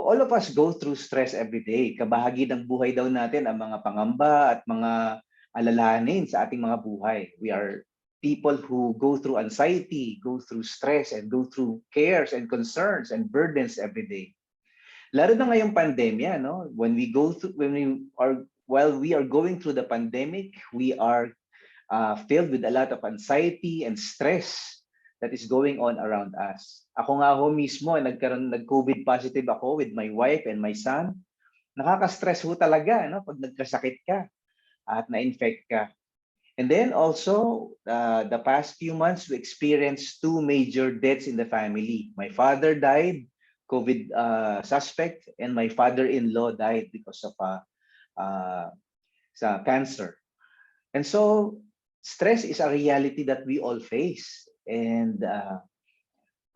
all of us go through stress every day. Kabahagi ng buhay daw natin ang mga pangamba at mga alalahanin sa ating mga buhay. We are people who go through anxiety, go through stress, and go through cares and concerns and burdens every day. Lalo na ngayong pandemya, no? While we are going through the pandemic, we are filled with a lot of anxiety and stress that is going on around us. Ako nga ho mismo, nag-COVID positive ako with my wife and my son. Nakaka-stress ho talaga, no? Pag nagkasakit ka at na-infect ka. And then also, the past few months, we experienced two major deaths in the family. My father died, COVID suspect, and my father-in-law died because of cancer. And so, stress is a reality that we all face. And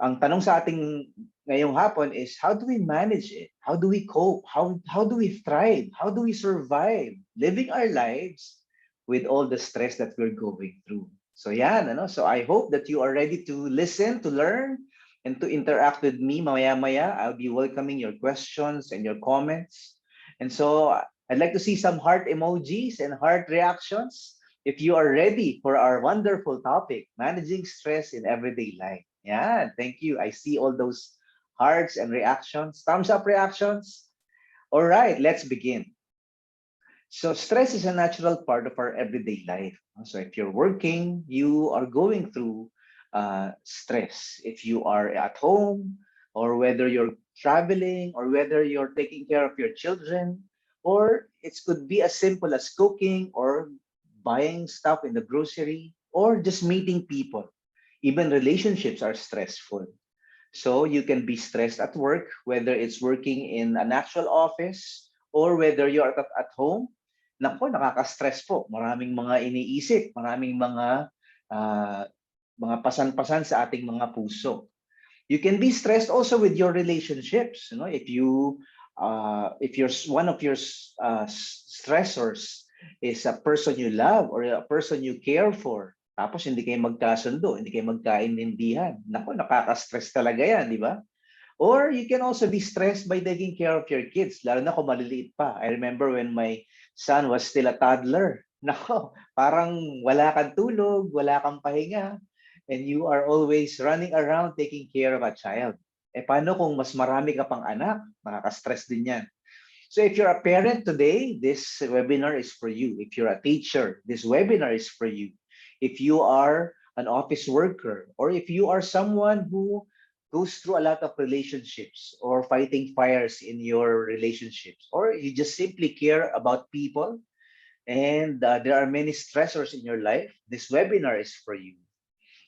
ang tanong sa ating ngayong hapon is, how do we manage it? How do we cope? How do we thrive? How do we survive living our lives with all the stress that we're going through? So yan, ano? So I hope that you are ready to listen, to learn, and to interact with me. Maya-maya, I'll be welcoming your questions and your comments. And so I'd like to see some heart emojis and heart reactions if you are ready for our wonderful topic, managing stress in everyday life. Yeah, thank you. I see all those hearts and reactions, thumbs up reactions. All right, let's begin. So stress is a natural part of our everyday life. So if you're working, you are going through stress. If you are at home, or whether you're traveling, or whether you're taking care of your children, or it could be as simple as cooking or buying stuff in the grocery, or just meeting people. Even relationships are stressful. So you can be stressed at work, whether it's working in an actual office or whether you're at home. Nako, nakaka-stress po. Maraming mga iniisip, maraming mga pasan-pasan sa ating mga puso. You can be stressed also with your relationships. You know, if you're one of your stressors is a person you love or a person you care for, tapos hindi kayo magkasundo, hindi kayo magkaintindihan. Nako, nakaka-stress talaga yan, di ba? Or you can also be stressed by taking care of your kids, lalo na kung maliliit pa. I remember when my son was still a toddler. Nako, parang wala kang tulog, wala kang pahinga, and you are always running around taking care of a child. Eh paano kung mas marami ka pang anak? Nakaka-stress din yan. So if you're a parent today, this webinar is for you. If you're a teacher, this webinar is for you. If you are an office worker, or if you are someone who goes through a lot of relationships or fighting fires in your relationships, or you just simply care about people and there are many stressors in your life, this webinar is for you.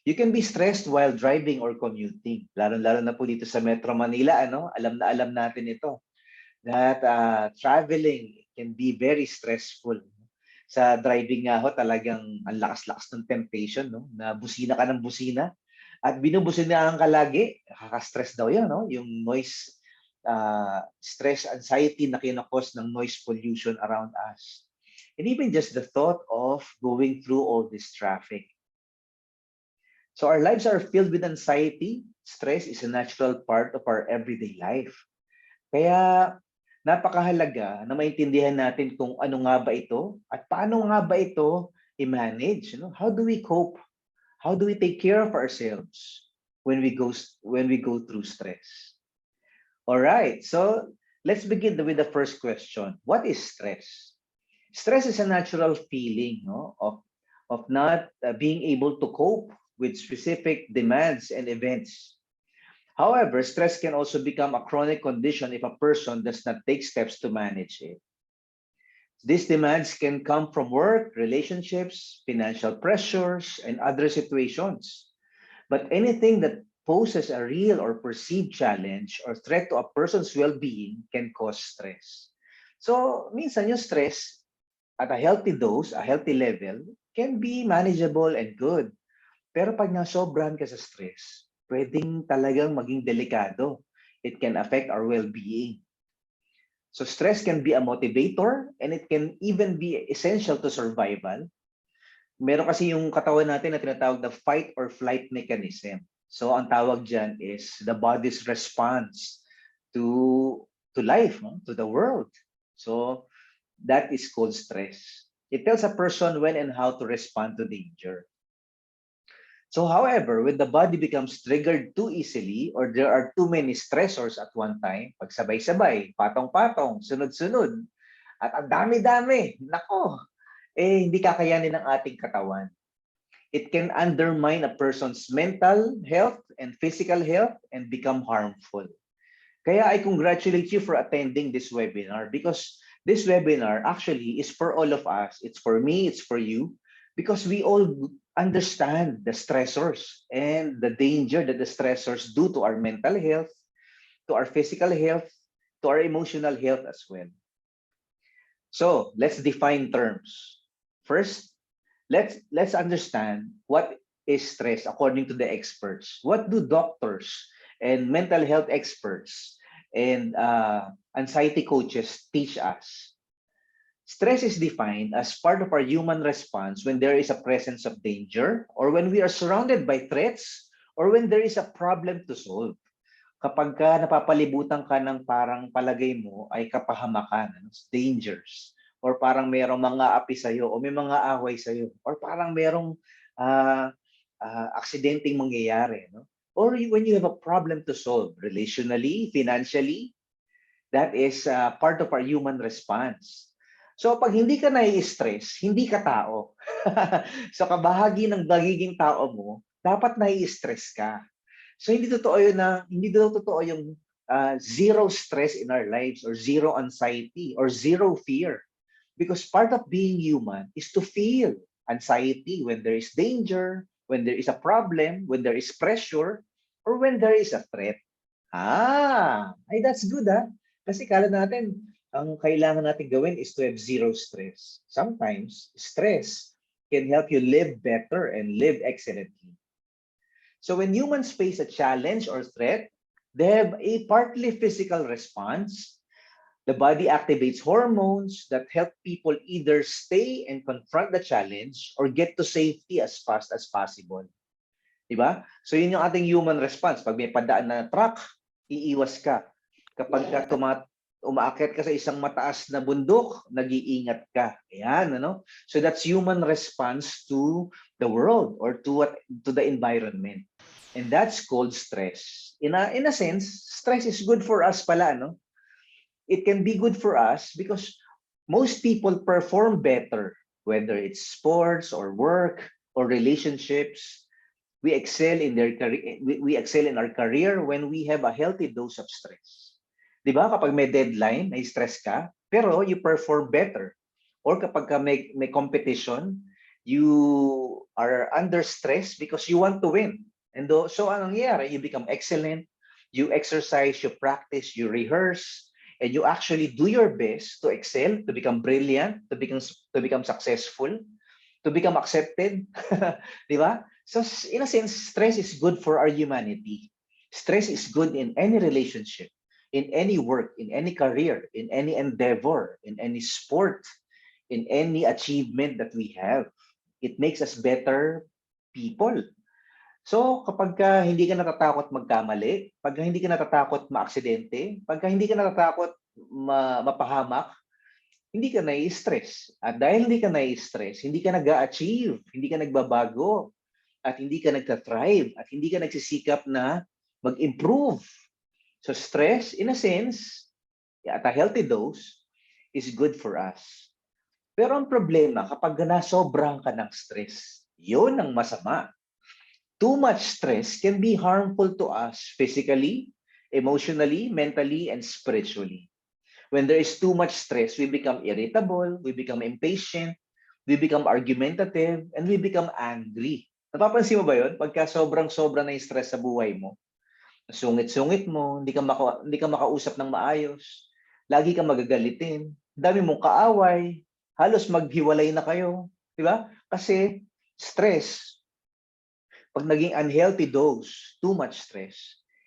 You can be stressed while driving or commuting. Lalo-lalo na po dito sa Metro Manila, ano? Alam na alam natin ito. That traveling can be very stressful. Sa driving nga ho, talagang ang lakas-lakas ng temptation, no? Na busina ka ng busina at binubusinahan ka lagi, nakaka-stress daw yan, no? Yung noise, stress, anxiety na kinakos ng noise pollution around us. And even just the thought of going through all this traffic. So our lives are filled with anxiety. Stress is a natural part of our everyday life. Kaya napakahalaga na maintindihan natin kung ano nga ba ito at paano nga ba ito i-manage. You know? How do we cope? How do we take care of ourselves when we go through stress? All right, so let's begin with the first question. What is stress? Stress is a natural feeling, no, of not being able to cope with specific demands and events. However, stress can also become a chronic condition if a person does not take steps to manage it. These demands can come from work, relationships, financial pressures, and other situations. But anything that poses a real or perceived challenge or threat to a person's well-being can cause stress. So, minsan yung stress at a healthy dose, a healthy level, can be manageable and good. Pero pag nasobrahan ka sa stress, pwedeng talagang maging delikado. It can affect our well-being. So stress can be a motivator and it can even be essential to survival. Meron kasi yung katawan natin na tinatawag na fight or flight mechanism. So ang tawag dyan is the body's response to life, no? To the world. So that is called stress. It tells a person when and how to respond to danger. So however, when the body becomes triggered too easily or there are too many stressors at one time, pag sabay-sabay, patong-patong, sunod-sunod, at ang dami-dami, nako, hindi kakayanin ng ating katawan. It can undermine a person's mental health and physical health and become harmful. Kaya I congratulate you for attending this webinar because this webinar actually is for all of us. It's for me, it's for you, because we all understand the stressors and the danger that the stressors do to our mental health, to our physical health, to our emotional health as well. So let's define terms. First, let's understand what is stress according to the experts. What do doctors and mental health experts and anxiety coaches teach us? Stress is defined as part of our human response when there is a presence of danger or when we are surrounded by threats or when there is a problem to solve. Kapag ka napapalibutan ka ng parang palagay mo ay kapahamakan, dangers, or parang merong mga api sa'yo o may mga away sa'yo or parang merong aksidenteng mangyayari, no? Or when you have a problem to solve relationally, financially, that is part of our human response. So pag hindi ka nai-stress, hindi ka tao. So kabahagi ng pagiging tao mo, dapat nai-stress ka. So hindi totoo yun na hindi daw totoo yung zero stress in our lives or zero anxiety or zero fear. Because part of being human is to feel anxiety when there is danger, when there is a problem, when there is pressure, or when there is a threat. Ay that's good Kasi kala natin, ang kailangan natin gawin is to have zero stress. Sometimes, stress can help you live better and live excellently. So when humans face a challenge or threat, they have a partly physical response. The body activates hormones that help people either stay and confront the challenge or get to safety as fast as possible. Diba? So yun yung ating human response. Pag may padaan na truck, iiwas ka. Kapag ka umaakyat ka sa isang mataas na bundok, nag-iingat ka. Ayan, ano? So that's human response to the world or to the environment. And that's called stress. In a sense, stress is good for us pala, no? It can be good for us because most people perform better, whether it's sports or work or relationships. We excel in their career. We excel in our career when we have a healthy dose of stress. Di ba? Kapag may deadline, may stress ka, pero you perform better. Or kapag ka may competition, you are under stress because you want to win. And so anong nangyayari? You become excellent, you exercise, you practice, you rehearse, and you actually do your best to excel, to become brilliant, to become successful, to become accepted. Di ba? So in a sense, stress is good for our humanity. Stress is good in any relationship, in any work, in any career, in any endeavor, in any sport, in any achievement that we have. It makes us better people. So kapag hindi ka natatakot magkamali, pag hindi ka natatakot maaksidente, pag hindi ka natatakot mapahamak, hindi ka nai-stress. At dahil hindi ka nai-stress, hindi ka nag-a-achieve, hindi ka nagbabago, at hindi ka nagta-thrive, at hindi ka nagsisikap na mag-improve. So stress, in a sense, at a healthy dose, is good for us. Pero ang problema, kapag nasobrang ka ng stress, yun ang masama. Too much stress can be harmful to us physically, emotionally, mentally, and spiritually. When there is too much stress, we become irritable, we become impatient, we become argumentative, and we become angry. Napapansin mo ba yun? Pagka sobrang-sobra na yung stress sa buhay mo, sungit-sungit mo, hindi ka makausap ng maayos, lagi ka magagalitin, dami mong kaaway, halos maghiwalay na kayo. Di ba? Kasi stress, pag naging unhealthy dose, too much stress,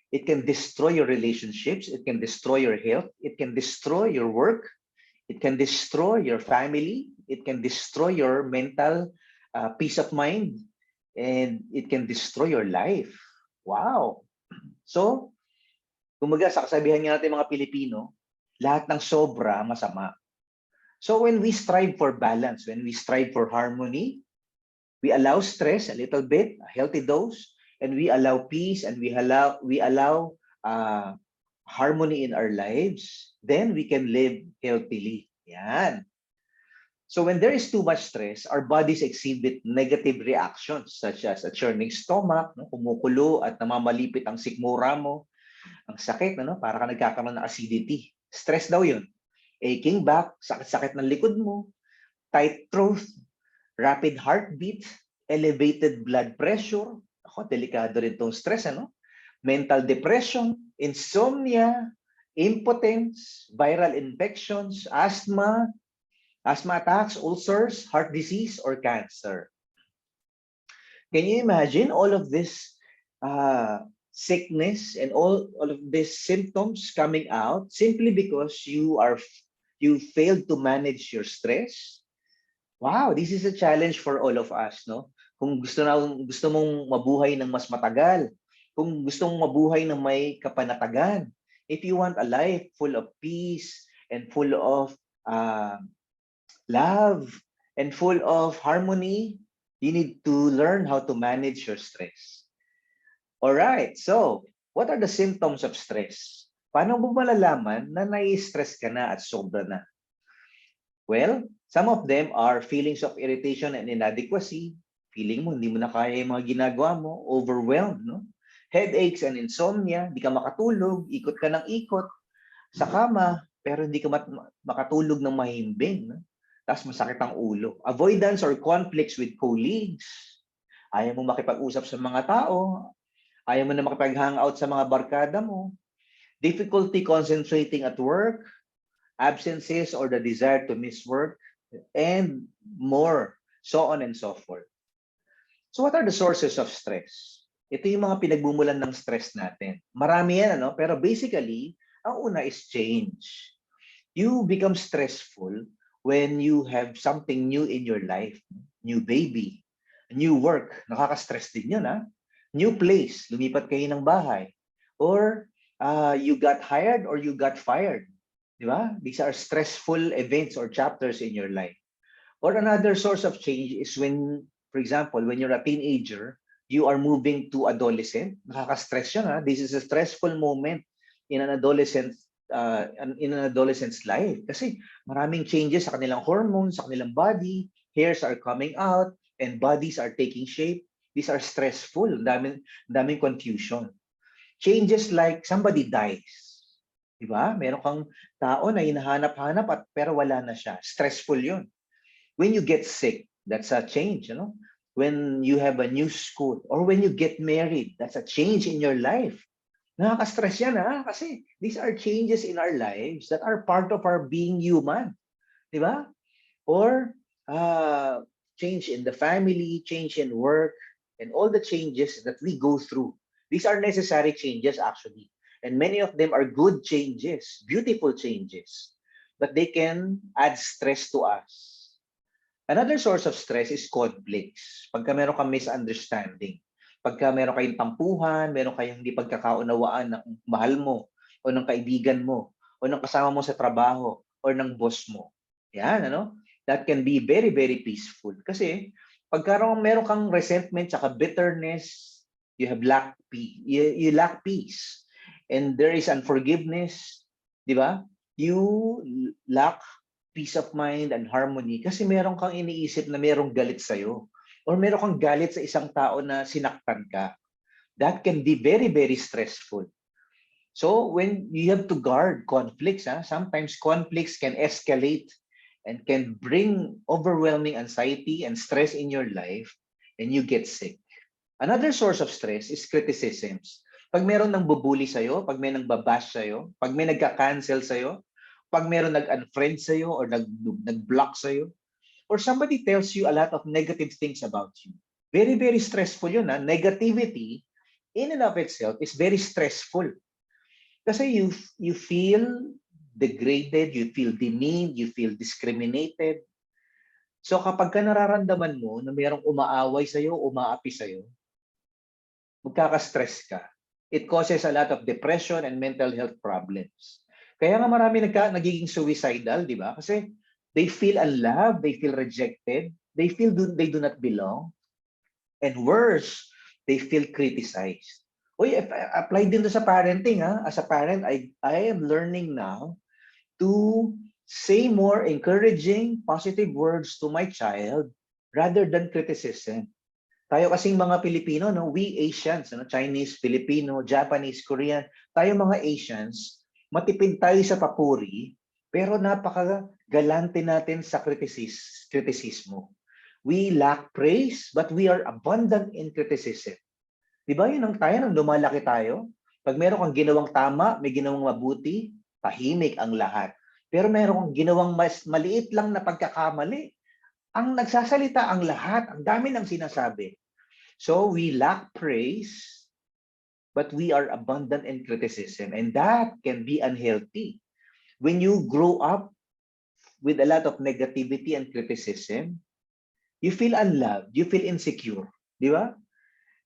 it can destroy your relationships, it can destroy your health, it can destroy your work, it can destroy your family, it can destroy your mental peace of mind, and it can destroy your life. Wow! So, kumaga sa kasabihan nga natin mga Pilipino, Lahat ng sobra, masama. So when we strive for balance, when we strive for harmony, we allow stress a little bit, a healthy dose, and we allow peace and we allow harmony in our lives, then we can live healthily. Yan. So when there is too much stress, our bodies exhibit negative reactions such as a churning stomach, no, kumukulo at namamalipit ang sikmura mo, ang sakit, no, para ka nagkakaroon ng acidity. Stress daw yun. Aching back, sakit-sakit ng likod mo, tight throat, rapid heartbeat, elevated blood pressure. Ako, delikado rin itong stress, ano? Mental depression, insomnia, impotence, viral infections, asthma attacks, ulcers, heart disease, or cancer. Can you imagine all of this sickness and all of these symptoms coming out simply because you failed to manage your stress? Wow, this is a challenge for all of us, no? Kung gusto mong mabuhay ng mas matagal, kung gusto mong mabuhay ng may kapanatagan, if you want a life full of peace and full of love and full of harmony, you need to learn how to manage your stress. All right, so what are the symptoms of stress? Paano mo malalaman na nai-stress ka na at sobra na? Well, some of them are feelings of irritation and inadequacy. Feeling mo, hindi mo na kaya yung mga ginagawa mo, overwhelmed, no? Headaches and insomnia, hindi ka makatulog, ikot ka ng ikot sa kama, pero hindi ka makatulog ng mahimbing, no? Tapos masakit ang ulo. Avoidance or conflicts with colleagues. Ayaw mo makipag-usap sa mga tao. Ayaw mo na makipag-hangout sa mga barkada mo. Difficulty concentrating at work. Absences or the desire to miss work. And more. So on and so forth. So what are the sources of stress? Ito yung mga pinagbumulan ng stress natin. Marami yan, ano? Pero basically, ang una is change. You become stressful when you have something new in your life, new baby, new work, nakaka-stress din yun, ha? New place, lumipat kayo ng bahay, or you got hired or you got fired, di ba? These are stressful events or chapters in your life. Or another source of change is when, for example, when you're a teenager, you are moving to adolescent, nakaka-stress yun, ha? This is a stressful moment in an adolescent's life kasi maraming changes sa kanilang hormones, sa kanilang body, hairs are coming out, and bodies are taking shape. These are stressful. Daming confusion. Changes like somebody dies. Diba? Meron kang tao na hinahanap-hanap pero wala na siya. Stressful yun. When you get sick, that's a change, you know? When you have a new school or when you get married, that's a change in your life. Nakaka-stress yan, ha? Kasi these are changes in our lives that are part of our being human. Di ba? Or change in the family, change in work, and all the changes that we go through. These are necessary changes, actually. And many of them are good changes, beautiful changes. But they can add stress to us. Another source of stress is conflicts. Pagka meron kang misunderstanding. Pagka meron kayong tampuhan, meron kayong hindi pagkakaunawaan ng mahal mo, o ng kaibigan mo, o ng kasama mo sa trabaho, or ng boss mo. Yan, ano? That can be very, very peaceful. Kasi, pagka meron kang resentment, saka bitterness, you lack peace. And there is unforgiveness, di ba? You lack peace of mind and harmony kasi meron kang iniisip na merong galit sa'yo. Or meron kang galit sa isang tao na sinaktan ka. That can be very, very stressful. So when you have to guard conflicts, sometimes conflicts can escalate and can bring overwhelming anxiety and stress in your life and you get sick. Another source of stress is criticisms. Pag meron nang bubuli sa'yo, pag may nang babash sa'yo, pag may nagka-cancel sa'yo, pag meron nag-unfriend sa'yo or nag-block sa'yo, or somebody tells you a lot of negative things about you. Very, very stressful yun. Negativity in and of itself is very stressful. Kasi you feel degraded, you feel demeaned, you feel discriminated. So kapag ka nararamdaman mo na mayroong umaaway sa'yo, umaapi sa'yo, magkaka-stress ka. It causes a lot of depression and mental health problems. Kaya nga marami nagiging suicidal, di ba? Kasi they feel unloved, they feel rejected, they feel they do not belong, and worse, they feel criticized. Uy, apply din to sa parenting, ha? As a parent, I am learning now to say more encouraging, positive words to my child rather than criticism. Tayo kasing mga Pilipino, no, we Asians, no, Chinese, Filipino, Japanese, Korean, tayo mga Asians, matipid tayo sa papuri, pero napaka-galante natin sa kritisismo. We lack praise, but we are abundant in criticism. Di ba yun ang tayo nang lumalaki tayo? Pag meron kang ginawang tama, may ginawang mabuti, tahimik ang lahat. Pero meron kang ginawang mas maliit lang na pagkakamali, ang nagsasalita ang lahat, ang dami ng sinasabi. So we lack praise, but we are abundant in criticism, and that can be unhealthy. When you grow up with a lot of negativity and criticism, you feel unloved, you feel insecure, di ba?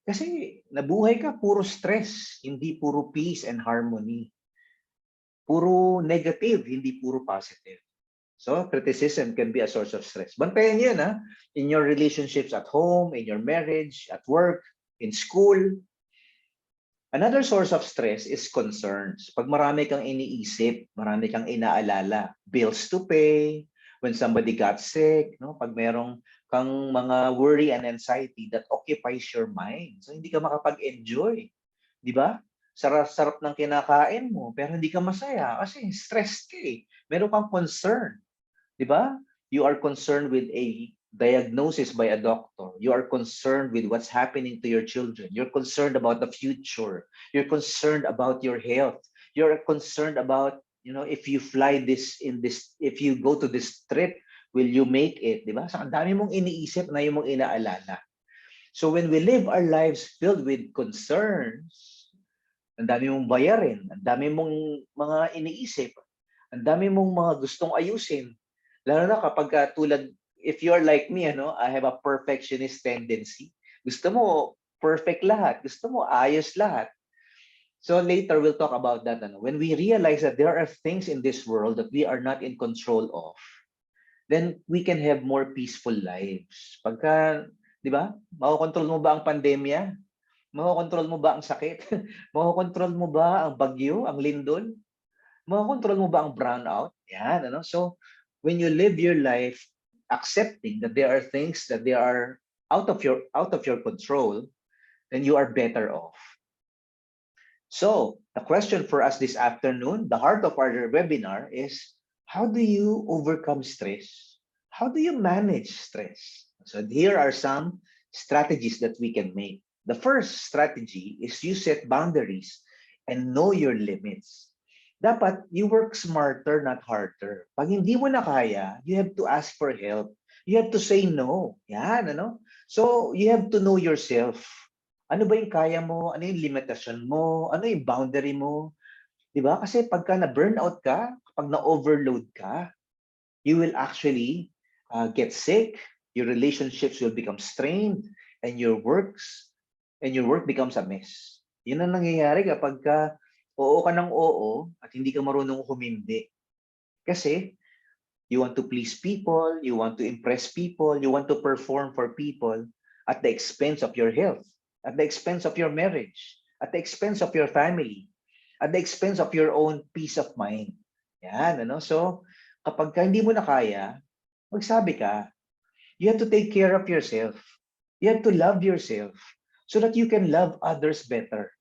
Kasi nabuhay ka puro stress, hindi puro peace and harmony. Puro negative, hindi puro positive. So, criticism can be a source of stress. Bantayan yan, ha? In your relationships at home, in your marriage, at work, in school. Another source of stress is concerns. Pag marami kang iniisip, marami kang inaalala, bills to pay, when somebody got sick, no? Pag merong kang mga worry and anxiety that occupies your mind. So, hindi ka makapag-enjoy. Di ba? Sarap-sarap ng kinakain mo, pero hindi ka masaya kasi stressed ka eh. Meron kang concern. Di ba? You are concerned with a diagnosis by a doctor. You are concerned with what's happening to your children. You're concerned about the future. You're concerned about your health. You're concerned about, if you if you go to this trip, will you make it? Di ba? So, ang dami mong iniisip na yung mong inaalala. So when we live our lives filled with concerns, ang dami mong bayarin, ang dami mong mga iniisip, ang dami mong mga gustong ayusin. Lalo na kapag if you're like me, I have a perfectionist tendency. Gusto mo perfect lahat, gusto mo ayos lahat. So later we'll talk about that. When we realize that there are things in this world that we are not in control of, then we can have more peaceful lives. Pagka, di ba, makokontrol mo ba ang pandemya? Makokontrol mo ba ang sakit? Makokontrol mo ba ang bagyo, ang lindol? Makokontrol mo ba ang brownout? Yan, So, when you live your life accepting that there are things that they are out of your control, then you are better off. So, the question for us this afternoon, the heart of our webinar is, how do you overcome stress? How do you manage stress? So, here are some strategies that we can make. The first strategy is you set boundaries and know your limits. Dapat you work smarter, not harder. Pag hindi mo na kaya, you have to ask for help. You have to say no. Yan, So, you have to know yourself. Ano ba yung kaya mo? Ano yung limitasyon mo? Ano yung boundary mo? Diba? Kasi pagka na-burnout ka, kapag na-overload ka, you will actually get sick, your relationships will become strained, and your work becomes a mess. Yun ang nangyayari kapag oo ka ng oo at hindi ka marunong humindi. Kasi you want to please people, you want to impress people, you want to perform for people at the expense of your health, at the expense of your marriage, at the expense of your family, at the expense of your own peace of mind. Yan, So, kapag hindi mo na kaya, magsabi ka. You have to take care of yourself. You have to love yourself so that you can love others better.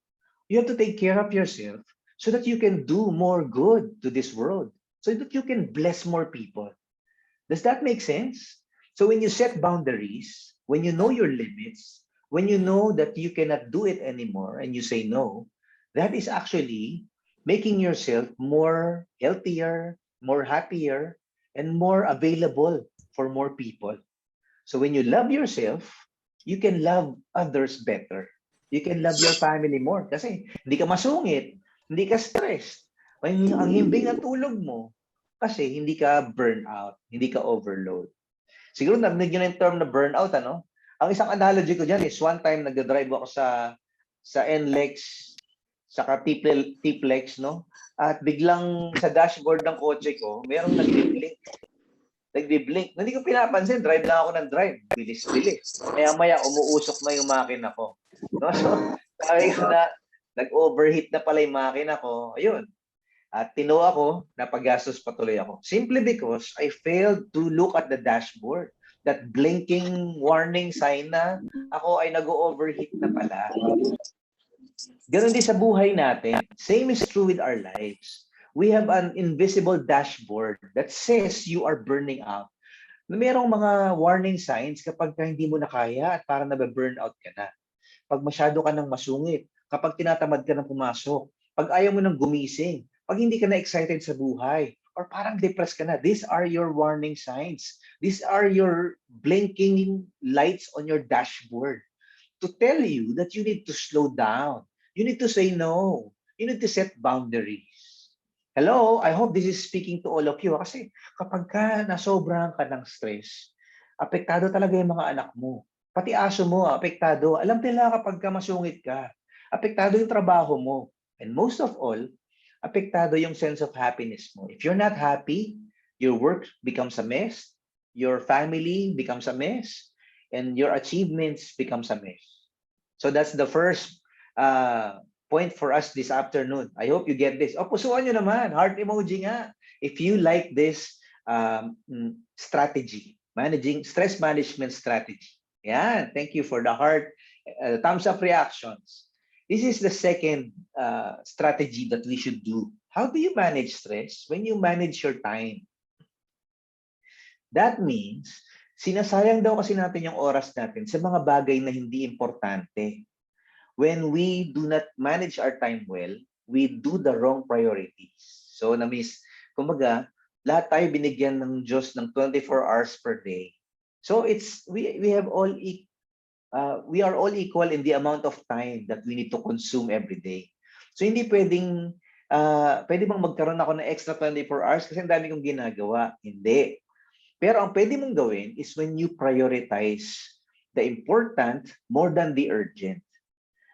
You have to take care of yourself so that you can do more good to this world, so that you can bless more people. Does that make sense? So when you set boundaries, when you know your limits, when you know that you cannot do it anymore and you say no, that is actually making yourself more healthier, more happier, and more available for more people. So when you love yourself, you can love others better. You can love your family more kasi hindi ka masungit, hindi ka stressed. Ang himbing ng tulog mo kasi hindi ka burnout, hindi ka overload. Siguro narinig nyo na yung term na burnout, Ang isang analogy ko dyan is one time nagdadrive ako sa NLEX, saka T-Plex, no? At biglang sa dashboard ng kotse ko, merong nagbi-blink. Nagbi-blink. Hindi ko pinapansin, drive lang ako ng drive. Bilis-bilis. Maya-maya, umuusok na yung makina ko. No? So, sabi ko na, nag-overheat na pala yung makina ko. Ayun. At tino ako, napagastos patuloy ako. Simply because I failed to look at the dashboard. That blinking warning sign na ako ay nag-overheat na pala. Ganon din sa buhay natin. Same is true with our lives. We have an invisible dashboard that says you are burning out. Merong mga warning signs kapag hindi mo na kaya at parang nabe-burnout ka na. Pag masyado ka nang masungit, kapag tinatamad ka nang pumasok, pag ayaw mo nang gumising, pag hindi ka na excited sa buhay, or parang depressed ka na, these are your warning signs. These are your blinking lights on your dashboard to tell you that you need to slow down. You need to say no. You need to set boundaries. Hello, I hope this is speaking to all of you. Kasi kapag ka nasobrahan ka ng stress, apektado talaga yung mga anak mo. Pati aso mo, apektado. Alam nila kapag ka masungit ka. Apektado yung trabaho mo. And most of all, apektado yung sense of happiness mo. If you're not happy, your work becomes a mess, your family becomes a mess, and your achievements becomes a mess. So that's the first point for us this afternoon. I hope you get this. O, pusuan nyo naman. Heart emoji nga. If you like this strategy, stress management strategy. Yan. Thank you for the heart. Thumbs up reactions. This is the second strategy that we should do. How do you manage stress? When you manage your time. That means, sinasayang daw kasi natin yung oras natin sa mga bagay na hindi importante. When we do not manage our time well, we do the wrong priorities. So, kumbaga, lahat tayo binigyan ng Diyos ng 24 hours per day. So, we are all equal in the amount of time that we need to consume every day. So, hindi pwedeng, pwede bang magkaroon ako ng extra 24 hours kasi ang dami kong ginagawa? Hindi. Pero ang pwede mong gawin is when you prioritize the important more than the urgent.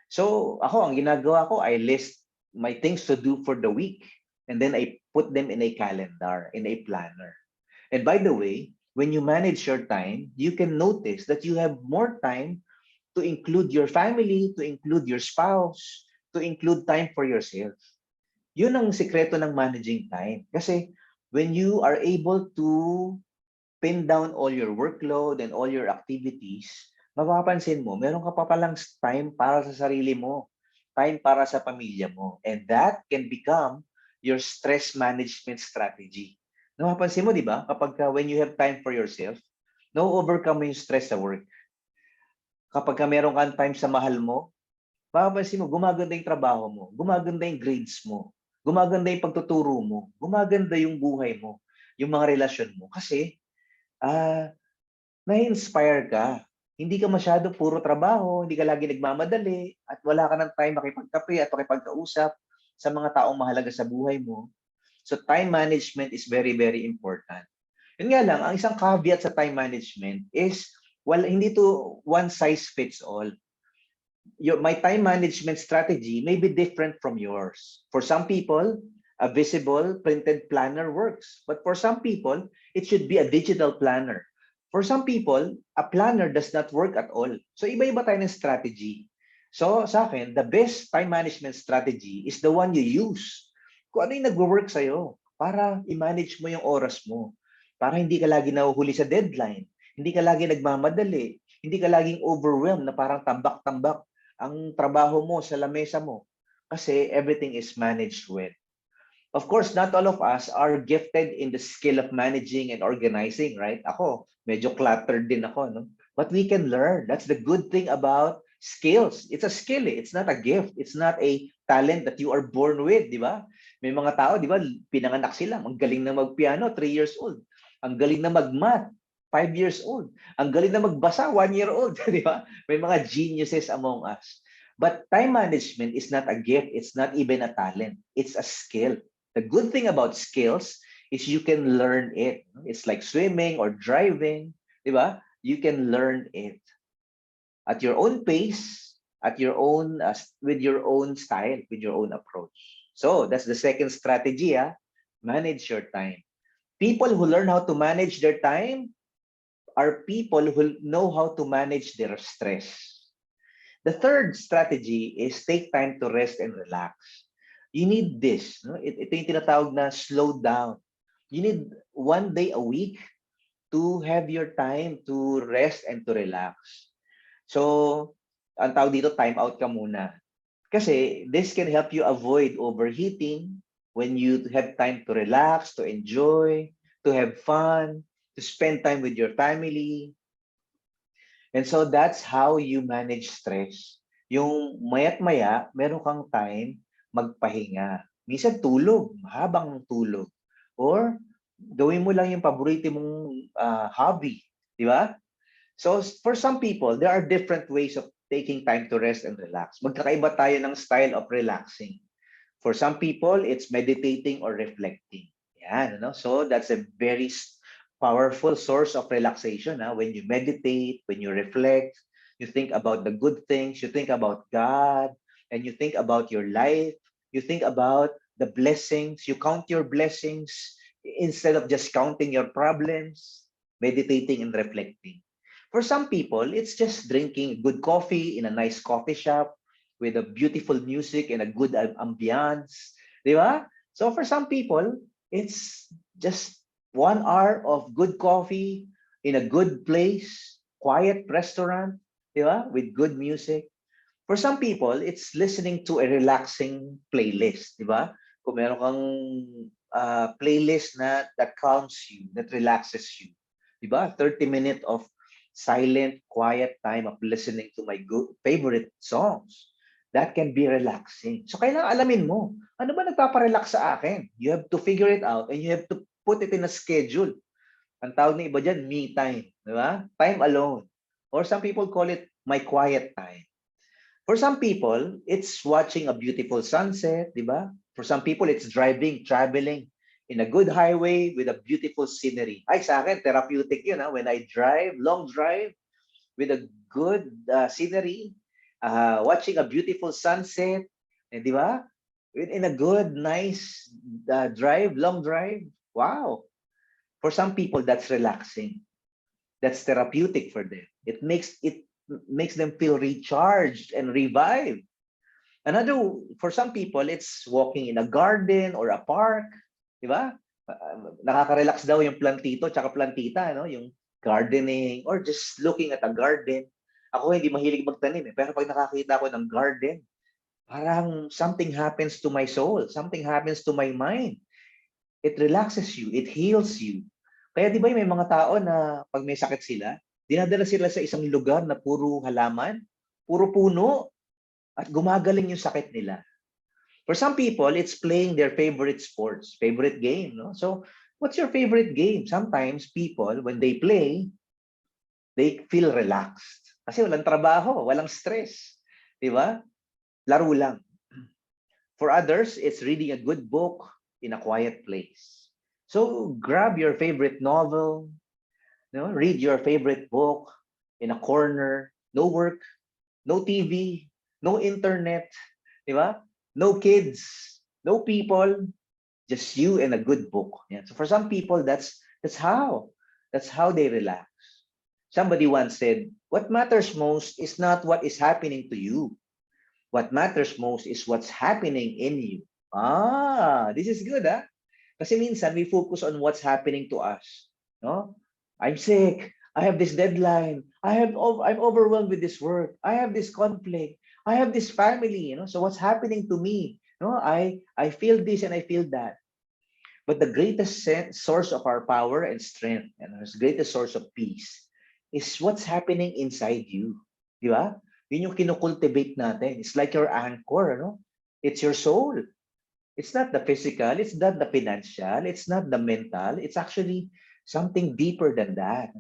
So, ang ginagawa ko, I list my things to do for the week, and then I put them in a calendar, in a planner. And by the way, when you manage your time, you can notice that you have more time to include your family, to include your spouse, to include time for yourself. Yun ang sikreto ng managing time. Kasi when you are able to pin down all your workload and all your activities, mapapansin mo, meron ka pa palang time para sa sarili mo, time para sa pamilya mo. And that can become your stress management strategy. Napapansin mo, di ba? When you have time for yourself, overcome mo yung stress sa work. Kapag meron kang time sa mahal mo, mapapansin mo, gumaganda yung trabaho mo, gumaganda yung grades mo, gumaganda yung pagtuturo mo, gumaganda yung buhay mo, yung mga relasyon mo. Kasi, na-inspire ka. Hindi ka masyado puro trabaho, hindi ka lagi nagmamadali, at wala ka ng time makipagkape at makipagkausap sa mga taong mahalaga sa buhay mo. So time management is very, very important. Yun nga lang, ang isang caveat sa time management is, hindi to one size fits all. My time management strategy may be different from yours. For some people, a visible printed planner works. But for some people, it should be a digital planner. For some people, a planner does not work at all. So iba-iba tayo ng strategy. So sa akin, the best time management strategy is the one you use. Kung ano yung nag-work sa'yo para i-manage mo yung oras mo. Para hindi ka lagi nahuhuli sa deadline. Hindi ka lagi nagmamadali. Hindi ka laging overwhelmed na parang tambak-tambak ang trabaho mo sa lamesa mo. Kasi everything is managed well. Of course, not all of us are gifted in the skill of managing and organizing, right? Ako, medyo cluttered din ako, no? But we can learn. That's the good thing about skills. It's a skill, eh. It's not a gift. It's not a talent that you are born with, di ba? May mga tao, di ba, pinanganak sila. Ang galing na magpiano, 3 years old. Ang galing na magmath, 5 years old. Ang galing na magbasa, 1 year old, di ba? May mga geniuses among us. But time management is not a gift. It's not even a talent. It's a skill. The good thing about skills is you can learn it. It's like swimming or driving, di ba? You can learn it at your own pace, at your own with your own style, with your own approach. So that's the second strategy. Manage your time. People who learn how to manage their time are people who know how to manage their stress. The third strategy is take time to rest and relax. You need this. No? Ito yung tinatawag na slow down. You need one day a week to have your time to rest and to relax. So, ang tawag dito, time out ka muna. Kasi this can help you avoid overheating when you have time to relax, to enjoy, to have fun, to spend time with your family. And so that's how you manage stress. Yung maya't maya, meron kang time magpahinga. Minsan tulog, mahabang tulog. Or gawin mo lang yung paborito mong hobby. Di ba? So for some people, there are different ways of taking time to rest and relax. Magkakaiba tayo ng style of relaxing. For some people, it's meditating or reflecting. Yan, no? So that's a very powerful source of relaxation. When you meditate, when you reflect, you think about the good things, you think about God, and you think about your life, you think about the blessings, you count your blessings instead of just counting your problems, meditating and reflecting. For some people, it's just drinking good coffee in a nice coffee shop with a beautiful music and a good ambiance. Di ba? So for some people, it's just 1 hour of good coffee in a good place, quiet restaurant, di ba? With good music. For some people, it's listening to a relaxing playlist, di ba? Kung meron kang playlist that calms you, that relaxes you, di ba? 30 minutes of silent, quiet time of listening to my good favorite songs. That can be relaxing. So kailangan alamin mo, ano ba nagpaparelax sa akin? You have to figure it out and you have to put it in a schedule. Ang tawag ng iba dyan, me time. Di ba? Time alone. Or some people call it my quiet time. For some people, it's watching a beautiful sunset. Di ba? For some people, it's driving, traveling in a good highway with a beautiful scenery. Ay, sa akin, therapeutic yun. When I drive, long drive, with a good scenery, watching a beautiful sunset, and di ba? In a good, nice drive, long drive. Wow. For some people, that's relaxing. That's therapeutic for them. It makes them feel recharged and revived. For some people, it's walking in a garden or a park. Di ba? Nakaka-relax daw yung plantito tsaka plantita, no? Yung gardening or just looking at a garden. Ako hindi mahilig magtanim pero pag nakakita ko ng garden, parang something happens to my soul, something happens to my mind. It relaxes you, it heals you. Kaya di ba may mga tao na pag may sakit sila, dinadala sila sa isang lugar na puro halaman, puro puno, at gumagaling yung sakit nila. For some people, it's playing their favorite sports, favorite game. No? So, what's your favorite game? Sometimes people, when they play, they feel relaxed. Kasi walang trabaho, walang stress. Di ba? Laro lang. For others, it's reading a good book in a quiet place. So, grab your favorite novel, read your favorite book in a corner, no work, no TV, no internet, di ba? No kids, no people, just you and a good book. Yeah. So for some people, that's how they relax. Somebody once said, "What matters most is not what is happening to you. What matters most is what's happening in you." This is good, Kasi minsan we focus on what's happening to us. No? I'm sick. I have this deadline. I'm overwhelmed with this work. I have this conflict. I have this family, So what's happening to me? I feel this and I feel that. But the greatest source of our power and strength and our greatest source of peace is what's happening inside you. Di ba? Yun yung kinukultivate natin. It's like your anchor, It's your soul. It's not the physical, it's not the financial, it's not the mental, it's actually something deeper than that.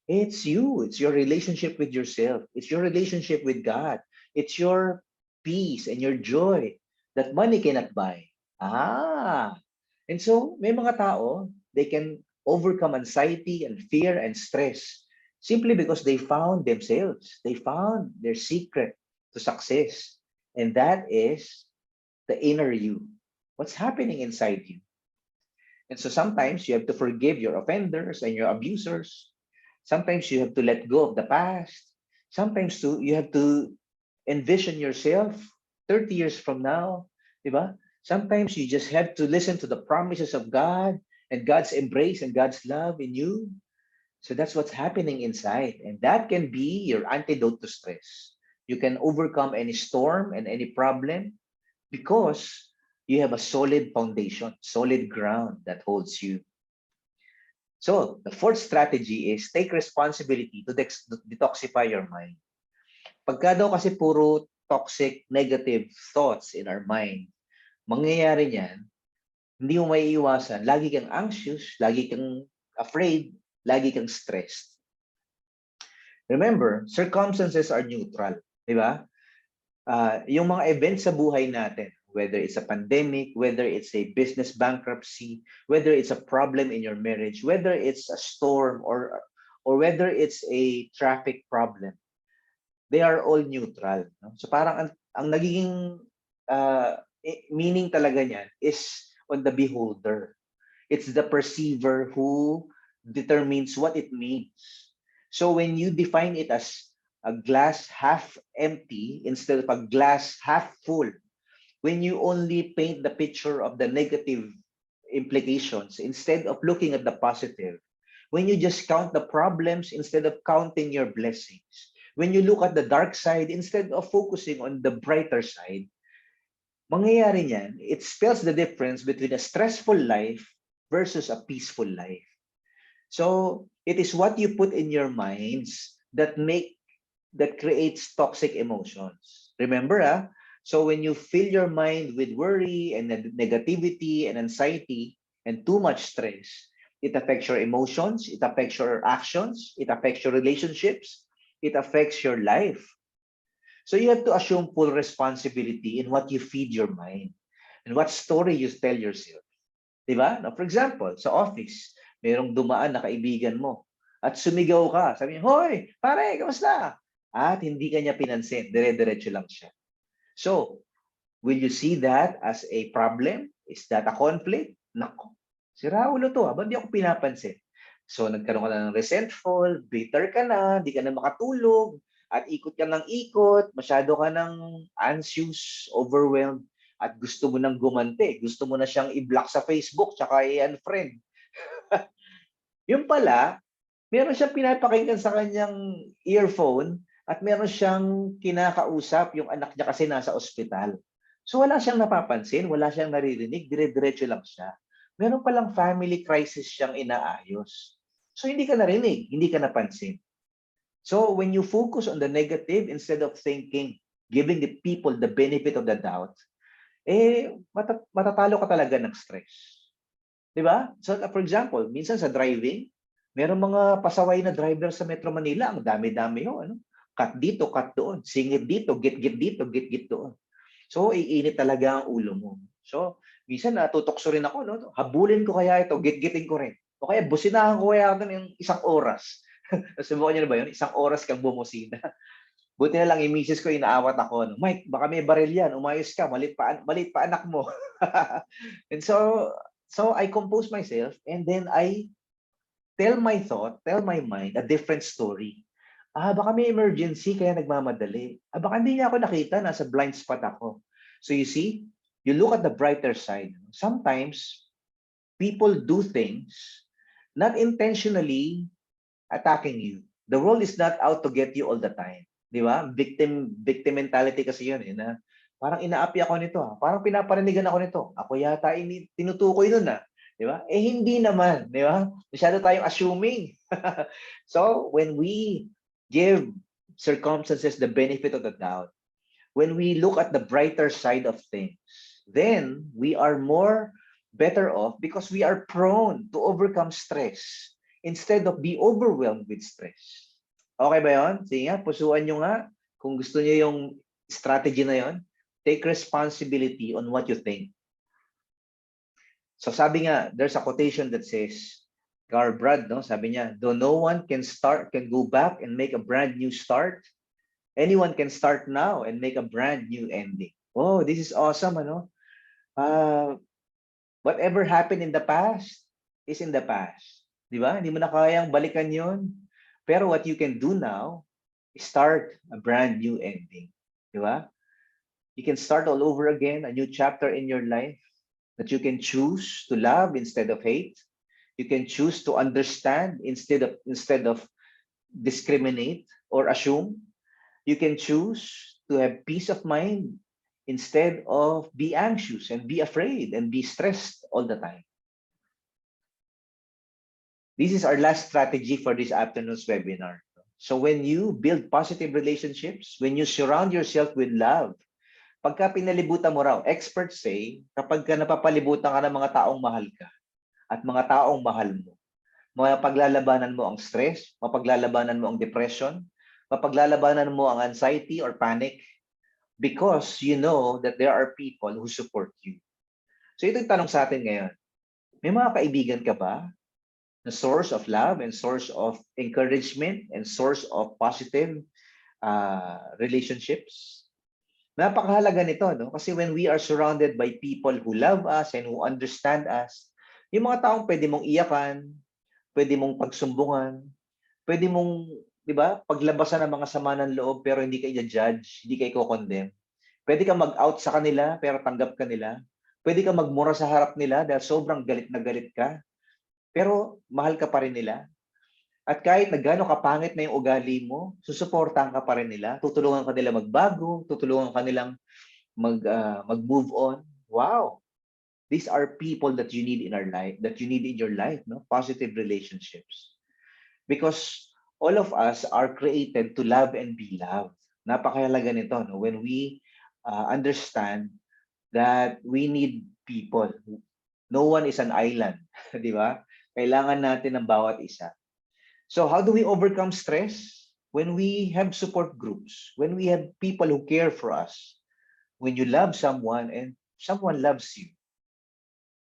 It's you, it's your relationship with yourself, it's your relationship with God, it's your peace and your joy that money cannot buy. And so may mga tao, they can overcome anxiety and fear and stress simply because they found themselves, they found their secret to success. And that is the inner you. What's happening inside you? And so sometimes you have to forgive your offenders and your abusers. Sometimes you have to let go of the past. Sometimes too, you have to envision yourself 30 years from now. Diba? Sometimes you just have to listen to the promises of God and God's embrace and God's love in you. So that's what's happening inside. And that can be your antidote to stress. You can overcome any storm and any problem because you have a solid foundation, solid ground that holds you. So the fourth strategy is take responsibility to detoxify your mind. Pagka daw kasi puro toxic, negative thoughts in our mind, mangyayari niyan, hindi mo maiiwasan. Lagi kang anxious, lagi kang afraid, lagi kang stressed. Remember, circumstances are neutral. Di ba? Yung mga events sa buhay natin, whether it's a pandemic, whether it's a business bankruptcy, whether it's a problem in your marriage, whether it's a storm or whether it's a traffic problem, they are all neutral. No? So parang ang nagiging meaning talaga niyan is on the beholder. It's the perceiver who determines what it means. So when you define it as a glass half empty instead of a glass half full, when you only paint the picture of the negative implications instead of looking at the positive, when you just count the problems instead of counting your blessings, when you look at the dark side instead of focusing on the brighter side, mangyayari niyan, it spells the difference between a stressful life versus a peaceful life. So it is what you put in your minds that creates toxic emotions. Remember, so when you fill your mind with worry and negativity and anxiety and too much stress, it affects your emotions, it affects your actions, it affects your relationships, it affects your life. So you have to assume full responsibility in what you feed your mind and what story you tell yourself. Diba? Now, for example, sa office, mayroong dumaan na kaibigan mo at sumigaw ka. Sabi niya, "Hoy, pare, kamusta?" At hindi ka niya pinansin. Dire-diretso lang siya. So, will you see that as a problem? Is that a conflict? Nako, si Raulo to, ba't di ako pinapansin? So, nagkaroon ka na ng resentful, bitter ka na, di ka na makatulog, at ikot ka ng ikot, masyado ka ng anxious, overwhelmed, at gusto mo nang gumanti. Gusto mo na siyang i-block sa Facebook, tsaka i-unfriend. Yung pala, meron siyang pinapakinggan sa kanyang earphone at meron siyang kinakausap yung anak niya kasi nasa ospital. So wala siyang napapansin, wala siyang naririnig, dire-diretso lang siya. Meron palang family crisis siyang inaayos. So hindi ka narinig, hindi ka napansin. So when you focus on the negative instead of thinking, giving the people the benefit of the doubt, matatalo ka talaga ng stress. Diba? So for example, minsan sa driving, meron mga pasaway na driver sa Metro Manila, ang dami-dami ho, ano? Cut dito, cut doon, singit dito, git-git dito, git-git doon. So iinit talaga ang ulo mo. So minsan natutokso rin ako, no? Habulin ko kaya ito, git-gitin ko rin. O kaya businahan ko kaya ito ng isang oras. Subukan niyo na ba yun? Isang oras kang bumusina. Buti na lang yung misis ko, inaawat ako. No? Mike, baka may baril yan. Umayos ka. Malit pa anak mo. And so I compose myself and then I tell my mind a different story. Baka may emergency kaya nagmamadali. Baka hindi niya ako nakita. Nasa blind spot ako. So you see, you look at the brighter side. Sometimes, people do things not intentionally attacking you. The world is not out to get you all the time. Di ba? Victim mentality kasi yun. Na parang inaapi ako nito. Parang pinaparinigan ako nito. Ako yata tinutukoy nun. Di ba? Hindi naman. Di ba? Masyado tayong assuming. So, when we give circumstances the benefit of the doubt, when we look at the brighter side of things, then we are more better off because we are prone to overcome stress instead of be overwhelmed with stress. Okay ba yun? Sige nga, pusuan nyo nga. Kung gusto nyo yung strategy na yun, take responsibility on what you think. So sabi nga, there's a quotation that says, Brad, no? Sabi niya, though no one can go back and make a brand new start, Anyone can start now and make a brand new ending. Oh, this is awesome, ano? Whatever happened in the past is in the past. Di ba? Hindi mo na kayang balikan yun. Pero what you can do now is start a brand new ending. Di ba? You can start all over again, a new chapter in your life that you can choose to love instead of hate. You can choose to understand instead of discriminate or assume. You can choose to have peace of mind instead of be anxious and be afraid and be stressed all the time. This is our last strategy for this afternoon's webinar. So when you build positive relationships, when you surround yourself with love, pagka pinalibutan mo raw, experts say, kapag ka napapalibutan ka ng mga taong mahal ka at mga taong mahal mo, mapaglalabanan mo ang stress, mapaglalabanan mo ang depression, mapaglalabanan mo ang anxiety or panic because you know that there are people who support you. So ito yung tanong sa atin ngayon. May mga kaibigan ka ba na source of love and source of encouragement and source of positive relationships? Napakahalaga nito, no? Kasi when we are surrounded by people who love us and who understand us, yung mga taong pwede mong iyakan, pwede mong pagsumbungan, pwede mong, di ba, paglabasan ng mga sama ng loob pero hindi ka i-judge, hindi ka i-condemn. Pwede ka mag-out sa kanila pero tanggap ka nila. Pwede ka magmura sa harap nila dahil sobrang galit na galit ka, pero mahal ka pa rin nila. At kahit na gaano kapangit na yung ugali mo, susuportahan ka pa rin nila, tutulungan ka nila magbago, tutulungan ka nilang mag-move on. Wow! These are people that you need in our life, that you need in your life, no? Positive relationships. Because all of us are created to love and be loved. Napakahalaga nito, no? When we understand that we need people. No one is an island, di ba? Kailangan natin ng bawat isa. So how do we overcome stress? When we have support groups, when we have people who care for us, when you love someone and someone loves you,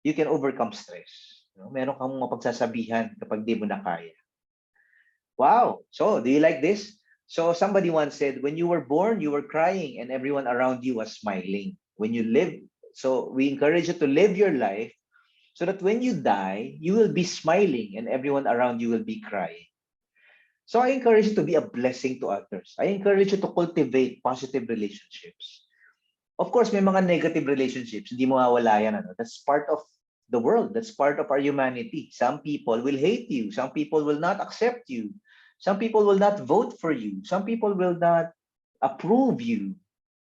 you can overcome stress. Meron kang mapagsasabihan kapag di mo na kaya. Wow! So, do you like this? So somebody once said, when you were born, you were crying and everyone around you was smiling. When you live, so we encourage you to live your life so that when you die, you will be smiling and everyone around you will be crying. So I encourage you to be a blessing to others. I encourage you to cultivate positive relationships. Of course, may mga negative relationships. Hindi mawawala yan. Ano? That's part of the world. That's part of our humanity. Some people will hate you. Some people will not accept you. Some people will not vote for you. Some people will not approve you.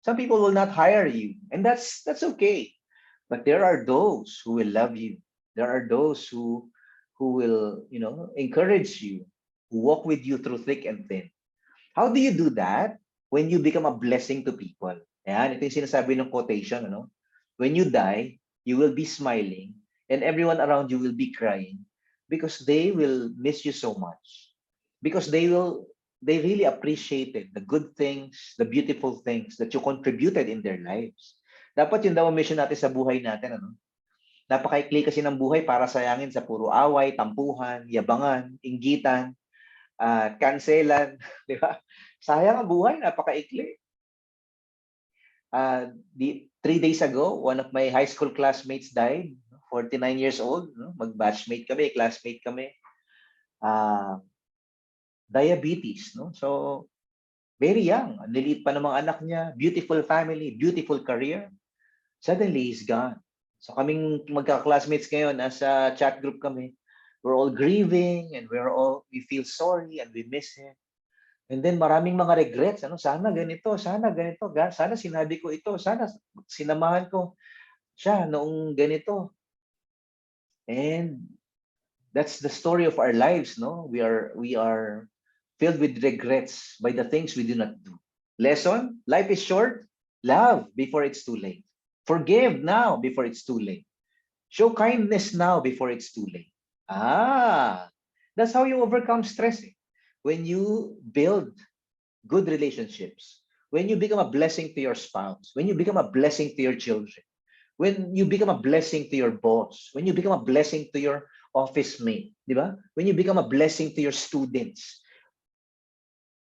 Some people will not hire you. And that's okay. But there are those who will love you. There are those who will, encourage you, who walk with you through thick and thin. How do you do that? When you become a blessing to people. Ayan, ito yung sinasabi ng quotation, ano? When you die, you will be smiling and everyone around you will be crying because they will miss you so much. Because they really appreciated the good things, the beautiful things that you contributed in their lives. Dapat yun daw ang mission natin sa buhay natin, ano? Napakaikli kasi ng buhay para sayangin sa puro away, tampuhan, yabangan, inggitan, kanselan, di ba? Sayang ang buhay, napakaikli. 3 days ago, one of my high school classmates died, 49 years old, no? Mag-batchmate kami, classmate kami. Diabetes, no? So, very young, niliit pa ng mga anak niya, beautiful family, beautiful career. Suddenly, he's gone. So, kaming magka-classmates ngayon, nasa chat group kami, we're all grieving and we feel sorry and we miss him. And then maraming mga regrets, ano? Sana ganito, sana sinabi ko ito, sana sinamahan ko siya noong ganito. And that's the story of our lives, no? We are filled with regrets by the things we do not do. Lesson, life is short. Love before it's too late. Forgive now before it's too late. Show kindness now before it's too late. That's how you overcome stress. When you build good relationships, when you become a blessing to your spouse, when you become a blessing to your children, when you become a blessing to your boss, when you become a blessing to your office mate, di ba? When you become a blessing to your students,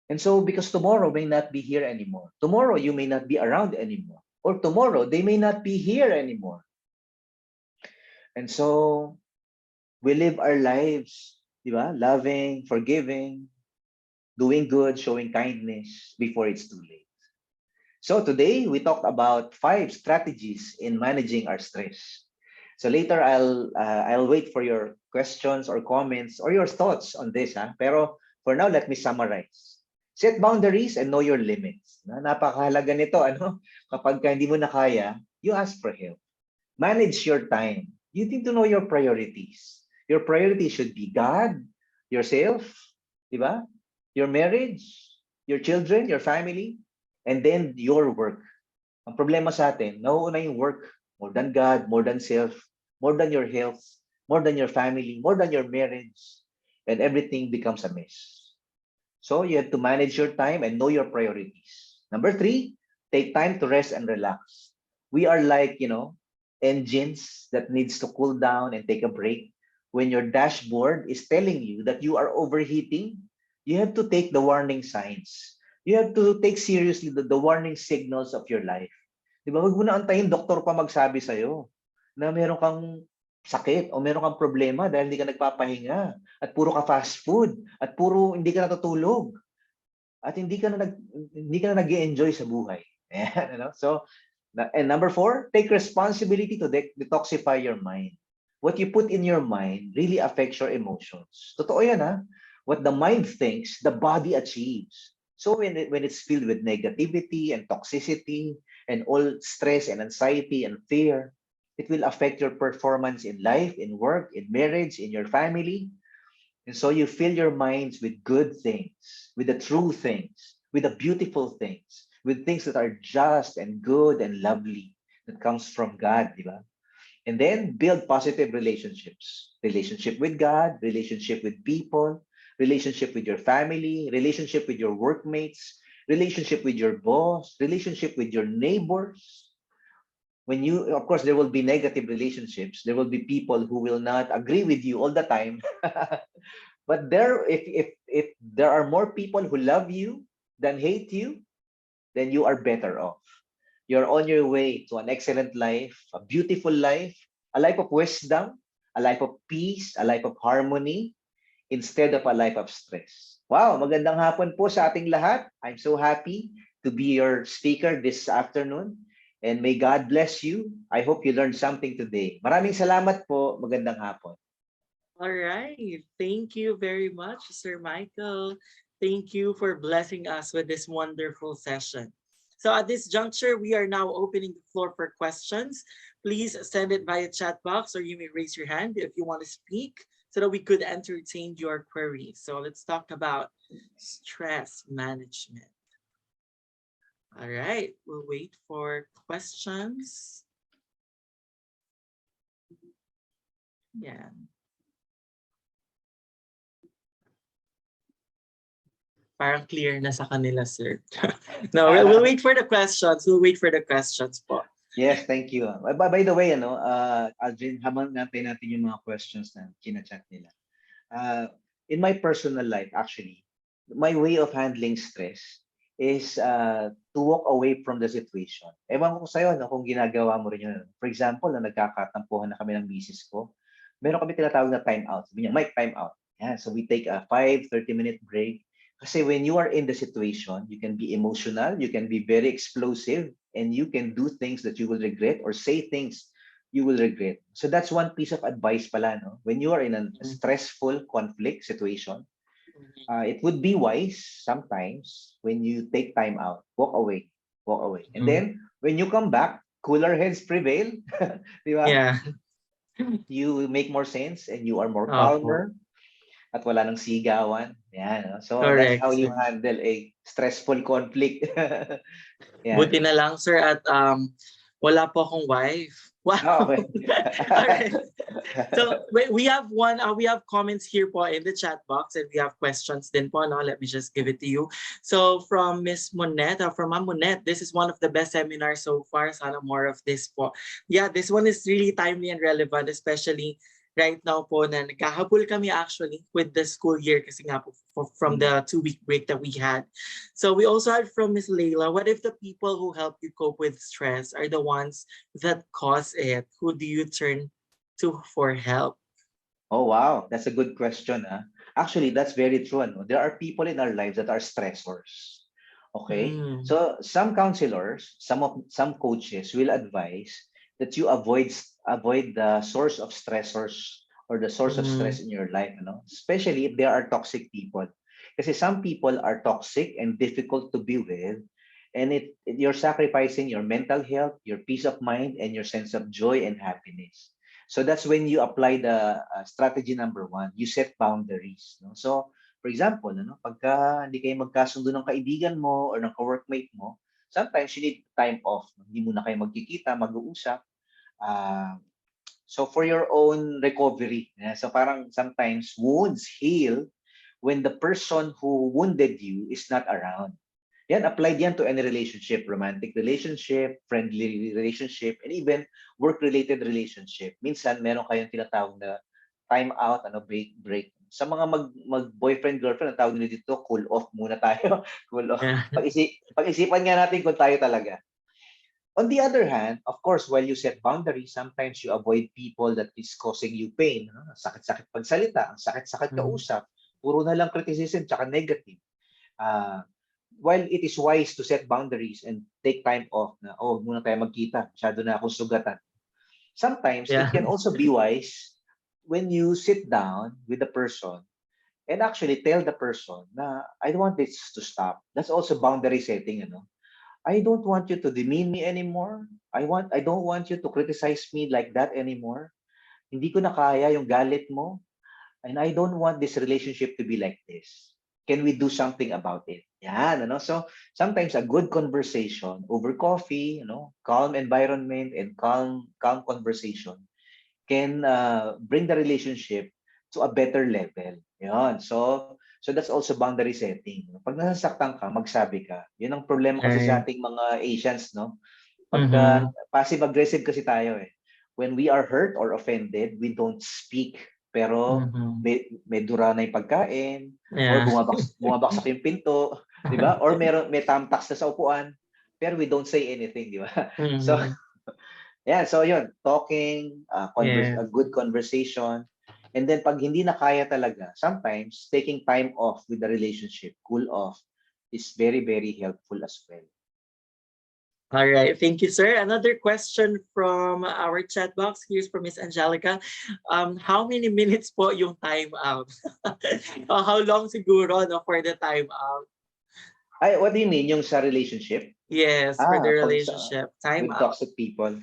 And so, because tomorrow may not be here anymore, tomorrow you may not be around anymore, or tomorrow they may not be here anymore. And so, we live our lives, di ba? Loving, forgiving, doing good, showing kindness before it's too late. So today we talked about 5 strategies in managing our stress. So later I'll wait for your questions or comments or your thoughts on this. Pero for now, let me summarize. Set boundaries and know your limits. Napakahalaga nito. Kapag hindi mo na kaya, you ask for help. Manage your time. You need to know your priorities. Your priority should be God, yourself, di ba? Your marriage, your children, your family, and then your work. Ang problema sa atin, nauuna yung work more than God, more than self, more than your health, more than your family, more than your marriage, and everything becomes a mess. So you have to manage your time and know your priorities. Number 3, take time to rest and relax. We are like, engines that needs to cool down and take a break. When your dashboard is telling you that you are overheating, you have to take the warning signs. You have to take seriously the warning signals of your life. Di ba? Huwag mo na antayin doktor pa magsabi sa'yo na meron kang sakit o meron kang problema dahil hindi ka nagpapahinga at puro ka fast food at puro hindi ka natutulog at hindi ka na nag-enjoy sa buhay. Ayan, So, and number 4, take responsibility to detoxify your mind. What you put in your mind really affects your emotions. Totoo yan, What the mind thinks, the body achieves. So when it's filled with negativity and toxicity and all stress and anxiety and fear, it will affect your performance in life, in work, in marriage, in your family. And so you fill your minds with good things, with the true things, with the beautiful things, with things that are just and good and lovely that comes from God, di ba? And then build positive relationships. Relationship with God, relationship with people, relationship with your family, relationship with your workmates, relationship with your boss, relationship with your neighbors. Of course, there will be negative relationships. There will be people who will not agree with you all the time. But if there are more people who love you than hate you, then you are better off. You're on your way to an excellent life, a beautiful life, a life of wisdom, a life of peace, a life of harmony, instead of a life of stress. Wow, magandang hapon po sa ating lahat. I'm so happy to be your speaker this afternoon. And may God bless you. I hope you learned something today. Maraming salamat po. Magandang hapon. All right. Thank you very much, Sir Michael. Thank you for blessing us with this wonderful session. So at this juncture, we are now opening the floor for questions. Please send it via chat box or you may raise your hand if you want to speak so that we could entertain your query. So let's talk about stress management. All right, we'll wait for questions. Yeah. Parang clear na sa kanila, sir. No, we'll wait for the questions. We'll wait for the questions po. Yes, thank you. By the way, Aldrin, habang natin yung mga questions na kinachat nila. In my personal life, actually, my way of handling stress is to walk away from the situation. Ewan ko sa'yo, kung ginagawa mo rin yun. For example, na nagkakatampuhan na kami ng misis ko, meron kami tinatawag na time out. Sabi niya, Mike, time out. Yeah, so we take a 5-30-minute break. Kasi when you are in the situation, you can be emotional, you can be very explosive, and you can do things that you will regret or say things you will regret. So that's one piece of advice pala, no? When you are in a stressful conflict situation, it would be wise sometimes when you take time out, walk away. And then when you come back, cooler heads prevail. Di ba? Yeah. You make more sense and you are more calmer. At wala nang sigawan. Yan. So correct, that's how you sir. handle a stressful conflict. Buti na lang, sir, at wala po akong wife. Wow. Okay. All right. So we have we have comments here po in the chat box and we have questions din po. No? Let me just give it to you. So from Miss Monette, from Ma'am Monette, this is one of the best seminars so far. Sana more of this po. Yeah, this one is really timely and relevant, especially right now po na nagkahabol kami actually with the school year kasi nga po from Mm. the 2-week break that we had. So we also had from Miss Layla, what if the people who help you cope with stress are the ones that cause it? Who do you turn to for help? Oh, wow. That's a good question. Actually, that's very true. Ano? There are people in our lives that are stressors. Okay? Mm, So some counselors, some coaches will advise that you avoid the source of stressors or the source of stress mm, in your life, especially if there are toxic people. Because some people are toxic and difficult to be with, and you're sacrificing your mental health, your peace of mind, and your sense of joy and happiness. So that's when you apply the strategy number one. You set boundaries. No? So, for example, pagka hindi kayo magkasundo ng kaibigan mo or ng ka-workmate mo, sometimes you need time off. Hindi muna kayo magkikita, mag-uusap. Uh, so for your own recovery. So parang sometimes wounds heal when the person who wounded you is not around. Yan, applied yan to any relationship, romantic relationship, friendly relationship, and even work-related relationship. Minsan, meron kayong tinatawag na time out, break. Sa mga mag-boyfriend, girlfriend, ang tawag nila dito, cool off muna tayo. Cool off. yeah. Pag-isipan nga natin kung tayo talaga. On the other hand, of course, while you set boundaries, sometimes you avoid people that is causing you pain. No? Sakit-sakit pagsalita, ang sakit-sakit Mm, kausap, puro na lang criticism tsaka negative. Uh, while it is wise to set boundaries and take time off na, oh, muna tayo magkita, masyado na akong sugatan. Sometimes yeah. it can also be wise when you sit down with the person and actually tell the person na, I don't want this to stop. That's also boundary setting, I don't want you to demean me anymore. I don't want you to criticize me like that anymore. Hindi ko na kaya yung galit mo. And I don't want this relationship to be like this. Can we do something about it? Yan, So sometimes a good conversation over coffee, calm environment and calm conversation can bring the relationship to a better level. Yan. So that's also boundary setting. Pag nasasaktan ka, magsabi ka. Yun ang problema kasi sa Right. ating mga Asians, no? Pagka Mm-hmm. passive-aggressive kasi tayo eh. When we are hurt or offended, we don't speak. Pero Mm-hmm. may dura na yung pagkain, or Yeah. bumabaksak yung pinto, di ba? Or may tamtax na sa upuan, pero we don't say anything, di ba? So, Mm-hmm. yeah, so yun, talking, Yeah. a good conversation, and then pag hindi na kaya talaga, sometimes taking time off with the relationship, cool off, is very, very helpful as well. All right. Thank you, sir. Another question from our chat box. Here's from Miss Angelica. How many minutes po yung time out? How long siguro no, for the time out? Ay, what do you mean? Yung sa relationship? Yes, for the Pag sa, relationship. Time with out. toxic people.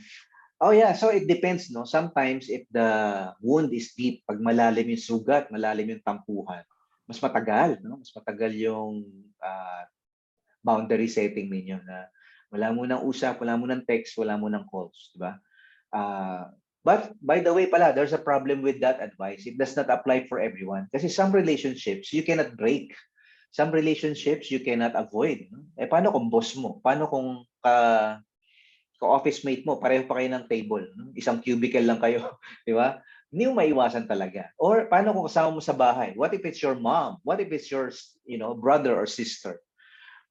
Oh yeah, so it depends, no? Sometimes if the wound is deep, pag malalim yung sugat, malalim yung tampuhan, mas matagal, no? Mas matagal yung boundary setting ninyo na wala mo nang usap, wala mo nang text, wala mo nang calls, di ba? But by the way pala, there's a problem with that advice. It does not apply for everyone. Kasi some relationships you cannot break. Some relationships you cannot avoid. No? Eh paano kung boss mo? Paano kung ka-office mate mo, pareho pa kayo ng table, no? Isang cubicle lang kayo, di ba? Hindi mo maiwasan talaga. Or paano kung kasama mo sa bahay? What if it's your mom? What if it's your, brother or sister?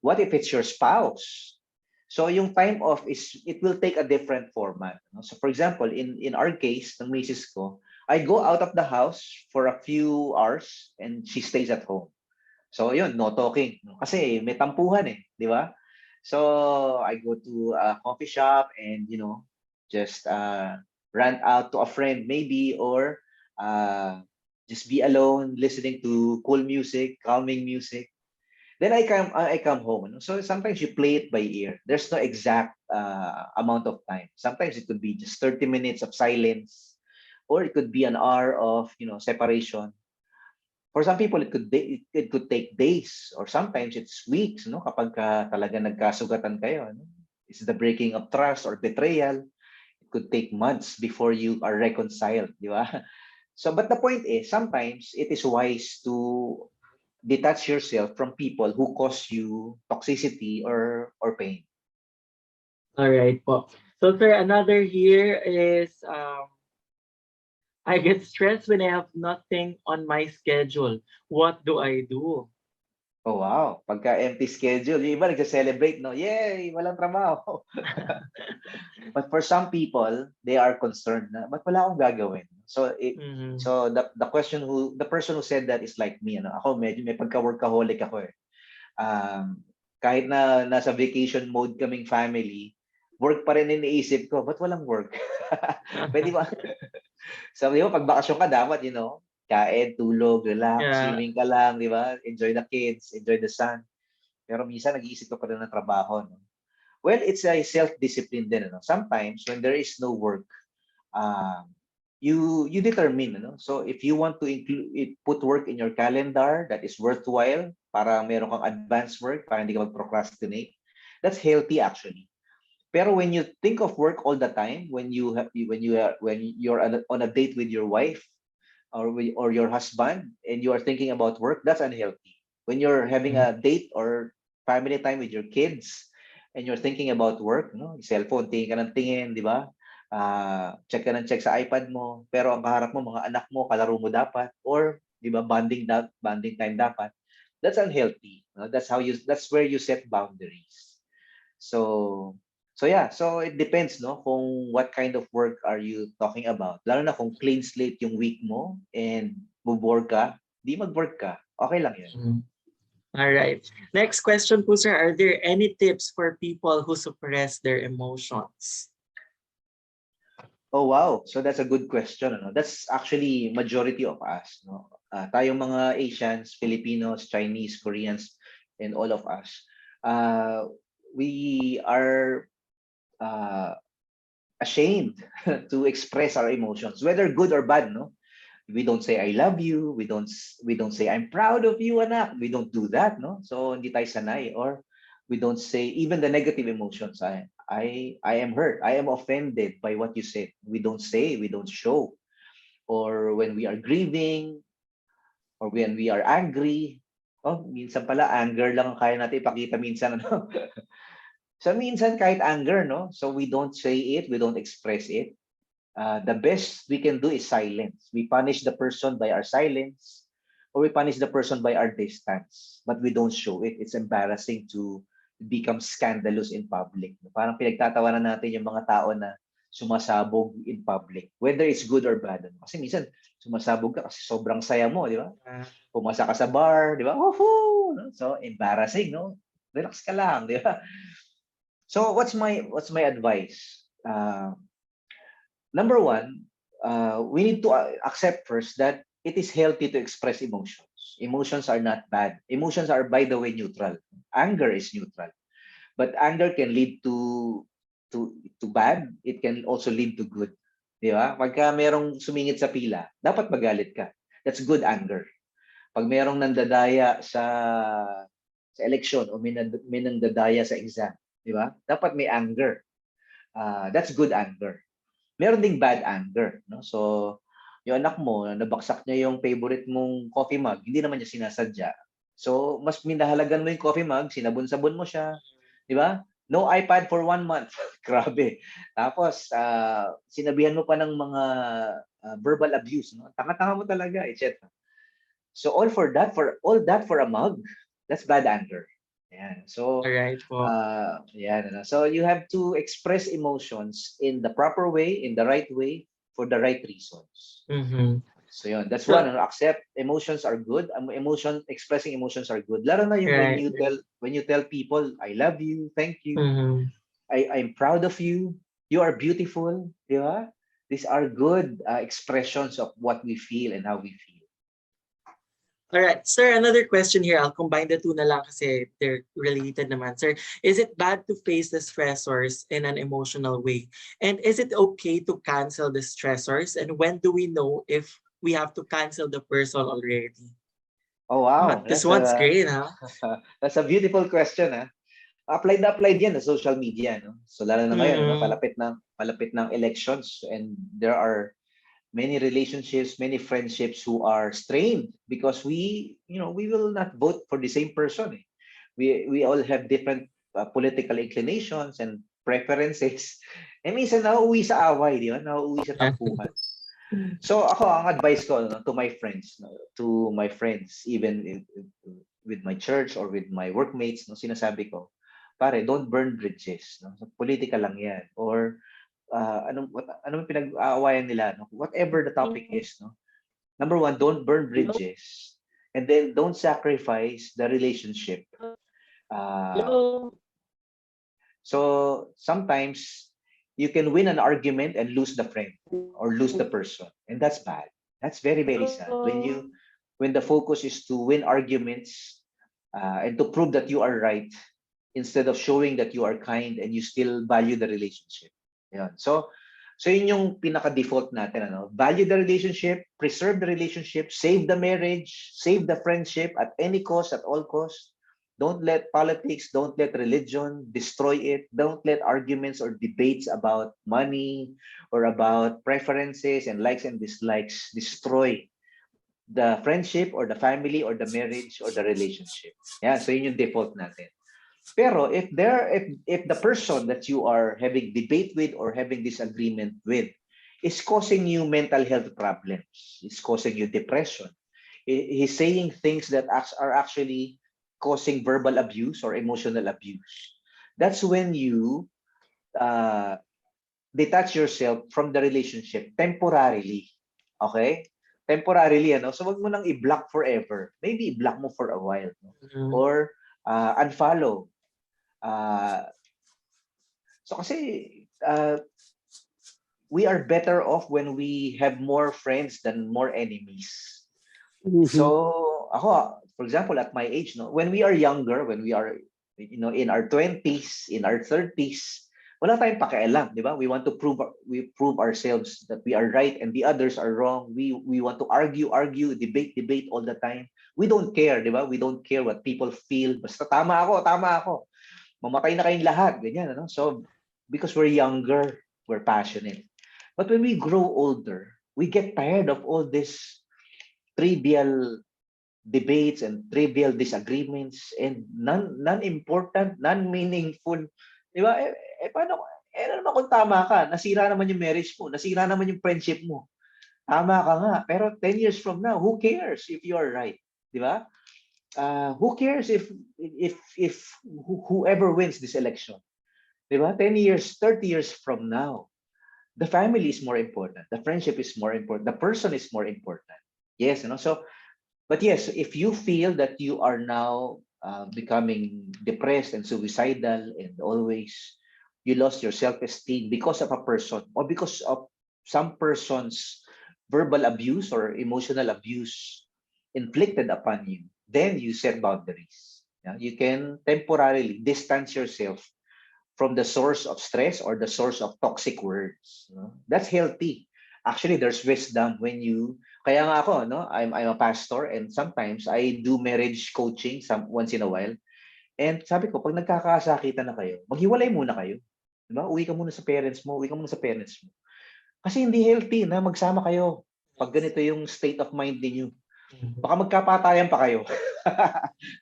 What if it's your spouse? So yung time off it will take a different format. No? So for example, in our case, ng misis ko, I go out of the house for a few hours and she stays at home. So yun, no talking. Kasi may tampuhan eh, di ba? So I go to a coffee shop and, just rant out to a friend maybe, or just be alone listening to cool music, calming music. Then I come home. So sometimes you play it by ear. There's no exact amount of time. Sometimes it could be just 30 minutes of silence, or it could be an hour of separation. For some people, it could take days, or sometimes it's weeks. Kapag talaga nagkasugatan kayo, it's the breaking of trust or betrayal. It could take months before you are reconciled, di ba? So, but the point is, sometimes it is wise to detach yourself from people who cause you toxicity or pain. All right po. So sir, another here is I get stressed when I have nothing on my schedule. What do I do? Oh, wow. Pagka empty schedule, yung iba nagse-celebrate, no? Yay! Walang trabaho. But for some people, they are concerned na, ba't wala akong gagawin? So, Mhm. the person who said that is like me. Ano? Ako, medyo may pagka-workaholic ako eh. Kahit na nasa vacation mode kaming family, work pa rin iniisip ko, ba't walang work? Pwede ba? So, di ba, pag bakasyon ka, dapat, kain, tulog, relax, Yeah. swimming ka lang, di ba? Enjoy the kids, enjoy the sun. Pero minsan, nag-iisip ka pa rin ng trabaho. No? Well, it's a self-discipline din. Ano? Sometimes, when there is no work, uh, you determine. Ano? So, if you want to put work in your calendar that is worthwhile, para meron kang advanced work, para hindi ka mag-procrastinate, that's healthy actually. Pero when you think of work all the time, when you're on a date with your wife or your husband and you are thinking about work, that's unhealthy. When you're having Mhm. a date or family time with your kids and you're thinking about work, no? Cellphone, tingin ka ng tingin, di ba? Check ka ng check sa iPad mo, pero ang kaharap mo, mga anak mo, kalaro mo dapat, or di ba, bonding time dapat. That's unhealthy. No? That's where you set boundaries. So, so yeah, so it depends, no, kung what kind of work are you talking about. Lalo na kung clean slate yung week mo and bubor ka, di mag-work ka. Okay lang yun. Mhm. All right. Next question po, sir. Are there any tips for people who suppress their emotions? Oh, wow. So that's a good question. Ano? That's actually majority of us. No? Tayong mga Asians, Filipinos, Chinese, Koreans, and all of us. We are uh, ashamed to express our emotions, whether good or bad. No? We don't say I love you, we don't say I'm proud of you, anak. We don't do that, no? So hindi tayo sanay. Or we don't say even the negative emotions. I am hurt, I am offended by what you said. We don't say, we don't show. Or when we are grieving, or when we are angry, oh, minsan pala anger lang ang kaya natin ipakita minsan, ano. So minsan kahit anger, no, so we don't say it, we don't express it. The best we can do is silence. We punish the person by our silence, or we punish the person by our distance, but we don't show it. It's embarrassing to become scandalous in public. Parang pinagtatawanan natin yung mga tao na sumasabog in public, whether it's good or bad. Kasi minsan, sumasabog ka kasi sobrang saya mo, di ba? Uh, Pumasa ka sa bar, di ba? Woohoo! No? So, embarrassing, no? Relax ka lang, di ba? So, what's my advice? Number one, we need to accept first that it is healthy to express emotions. Emotions are not bad. Emotions are, by the way, neutral. Anger is neutral, but anger can lead to bad. It can also lead to good. Di ba? Pagka merong sumingit sa pila, dapat magalit ka. That's good anger. Pag merong nandadaya sa eleksyon o may nandadaya sa exam, di ba? Dapat may anger. That's good anger. Meron ding bad anger, no? So, yung anak mo, nabaksak niya yung favorite mong coffee mug, hindi naman niya sinasadya. So, mas minahalagan mo yung coffee mug, sinabon-sabon mo siya, di ba? No iPad for 1 month. Grabe. Tapos, sinabihan mo pa ng mga verbal abuse, no? Tanga-tanga mo talaga, etc. So, all that for a mug, that's bad anger. Yeah. all So, right po. yeah. So you have to express emotions in the proper way, in the right way, for the right reasons. Mhm. So yun, that's one. So, Accept emotions are good. Expressing emotions are good. Lalo na yung when right. you tell people, I love you, thank you, Mhm. I'm proud of you, you are beautiful, di ba? These are good expressions of what we feel and how we feel. All right, sir, another question here. I'll combine the two na lang kasi they're related naman. Sir, is it bad to face the stressors in an emotional way? And is it okay to cancel the stressors? And when do we know if we have to cancel the person already? Oh Ah, wow, this one's great, huh? that's a beautiful question. Applied na applied yan sa social media, no? So lalo na ngayon, no, Mm-hmm. palapit ng elections, and there are many relationships, many friendships who are strained because we will not vote for the same person. Eh. We all have different political inclinations and preferences. Eh minsan nauuwi sa away, di ba? Nauuwi sa tampuhan. So ako, ang advice ko, no, to my friends, no, even with my church or with my workmates, no, sinasabi ko, pare, don't burn bridges. No? So, politika lang yan. Or anong pinag-aawayan nila, no? Whatever the topic is. No? Number one, don't burn bridges. And then don't sacrifice the relationship. Uh, Hello. so sometimes you can win an argument and lose the friend or lose the person. And that's bad. That's very, very sad. Hello. When the focus is to win arguments and to prove that you are right instead of showing that you are kind and you still value the relationship. Yan. So yun yung pinaka-default natin. Ano? Value the relationship, preserve the relationship, save the marriage, save the friendship at any cost, at all costs. Don't let politics, don't let religion destroy it. Don't let arguments or debates about money or about preferences and likes and dislikes destroy the friendship or the family or the marriage or the relationship. Yeah, so yun yung default natin. Pero if the person that you are having debate with or having disagreement with is causing you mental health problems, is causing you depression, he's saying things that are actually causing verbal abuse or emotional abuse, that's when you uh, detach yourself from the relationship temporarily. Okay? Temporarily, ano? So wag mo nang i-block forever. Maybe i-block mo for a while. No? Mhm. Or unfollow. Uh, so kasi we are better off when we have more friends than more enemies. Mhm. So ako, for example, at my age, no, when we are younger, when we are in our 20s, in our 30s, wala tayong pakialam, di ba? We prove ourselves that we are right and the others are wrong. We want to argue, debate all the time. We don't care, di ba? We don't care what people feel. Basta tama ako, tama ako. Mamatay na kayong lahat, ganyan, ano? So because we're younger, we're passionate. But when we grow older, we get tired of all this trivial debates and trivial disagreements and non-important, non-meaningful. Di ba? Paano? Ano naman kung tama ka? Nasira naman yung marriage mo. Nasira naman yung friendship mo. Tama ka nga. Pero 10 years from now, who cares if you are right? Di ba? Who cares if whoever wins this election? Di ba? 10 years, 30 years from now, the family is more important. The friendship is more important. The person is more important. Yes, so but yes, if you feel that you are now becoming depressed and suicidal and always you lost your self-esteem because of a person or because of some person's verbal abuse or emotional abuse inflicted upon you, then you set boundaries. Yeah? You can temporarily distance yourself from the source of stress or the source of toxic words. That's healthy. Actually, there's wisdom when you. Kaya nga ako, no, I'm a pastor and sometimes I do marriage coaching once in a while. And sabi ko, pag nagkakasakitan na kayo, maghiwalay muna kayo. Diba? Uwi ka muna sa parents mo, uwi ka muna sa parents mo. Kasi hindi healthy na magsama kayo pag Yes. ganito yung state of mind ninyo. Mhm. Baka magkapatayan pa kayo.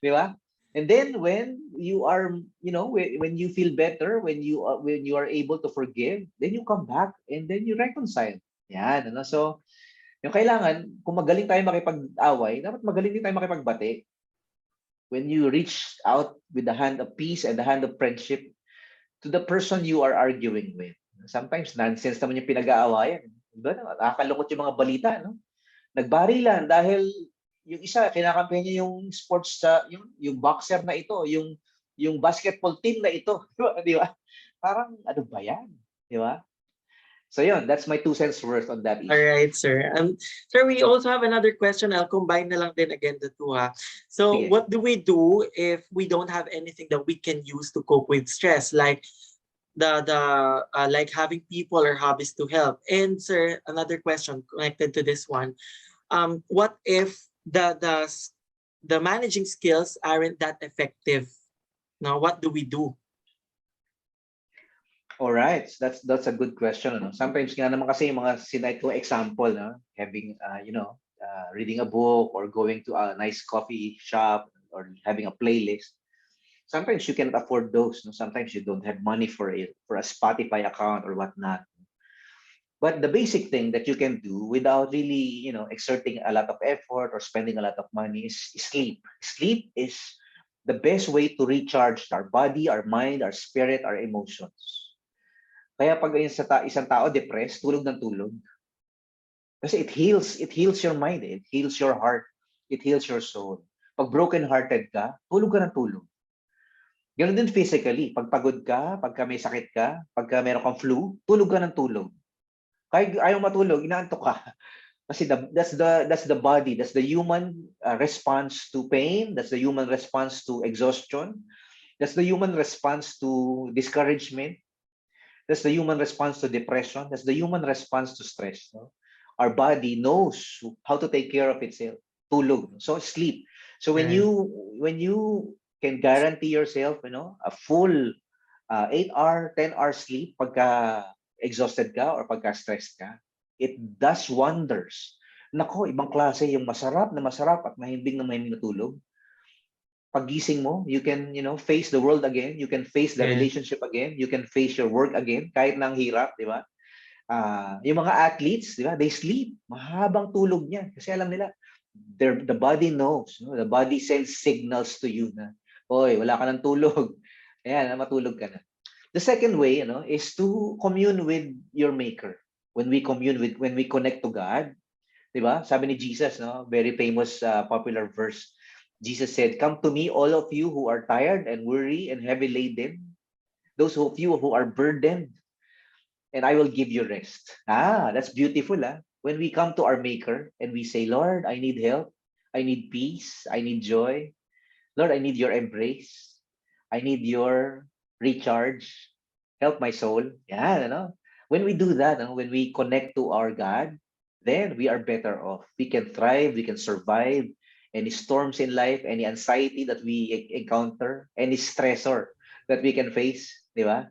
Di ba? And then when you are, when you feel better, when you are able to forgive, then you come back and then you reconcile. Yan, ano? So, yung kailangan, kung magaling tayo makipag-away, dapat magaling din tayo makipagbati. When you reach out with the hand of peace and the hand of friendship to the person you are arguing with. Sometimes nonsense naman yung pinag-aawayan. Diba? Nakakalungkot yung mga balita, no? Nagbarilan dahil yung isa kinakampihan niya yung sports sa yung boxer na ito, yung basketball team na ito, di ba? Parang ano ba 'yan? Di ba? So yun, that's my 2 cents worth on that All issue. right, sir. Sir, we also have another question. I'll combine na lang din again the two, ha. So, Sige. what do we do if we don't have anything that we can use to cope with stress, like like having people or hobbies to help? And sir, another question connected to this one. What if the managing skills aren't that effective? Now, what do we do? All right, that's a good question. Ano? Sometimes nga naman kasi yung mga sinay ko example, no? Having reading a book or going to a nice coffee shop or having a playlist. Sometimes you cannot afford those. No? Sometimes you don't have money for it, for a Spotify account or whatnot. But the basic thing that you can do without really, exerting a lot of effort or spending a lot of money is sleep. Sleep is the best way to recharge our body, our mind, our spirit, our emotions. Kaya pag isang tao depressed, tulog ng tulog. Kasi it heals your mind, it heals your heart, it heals your soul. Pag broken-hearted ka, tulog ka ng tulog. Ganun din physically, pag pagod ka, pagka may sakit ka, pagka meron kang flu, tulog ka ng tulog. Kahit ayaw matulog, inaantok ka. Kasi that's the body, that's the human response to pain, that's the human response to exhaustion, that's the human response to discouragement, that's the human response to depression, that's the human response to stress. No? Our body knows how to take care of itself. Tulog. So sleep. So when Right. you can guarantee yourself, a full 8 hour, 10 hour sleep pagka exhausted ka or pagka stressed ka, it does wonders. Nako, ibang klase yung masarap at mahimbing na mahimbing na tulog. Pagising mo, you can, face the world again, you can face the Yeah. relationship again, you can face your work again, kahit nang hirap, di ba? Yung mga athletes, di ba? They sleep. Mahabang tulog niya kasi alam nila the body knows, no? The body sends signals to you na, oy, wala ka ng tulog. Ayan, matulog ka na. The second way, is to commune with your maker. When we connect to God, 'di ba? Sabi ni Jesus, no, very famous popular verse. Jesus said, "Come to me, all of you who are tired and weary and heavy laden, those of you who are burdened, and I will give you rest." That's beautiful, ah. When we come to our maker and we say, "Lord, I need help. I need peace. I need joy. Lord, I need your embrace. I need your recharge. Help my soul." Yeah, When we do that, when we connect to our God, then we are better off. We can thrive, we can survive any storms in life, any anxiety that we encounter, any stressor that we can face, di ba?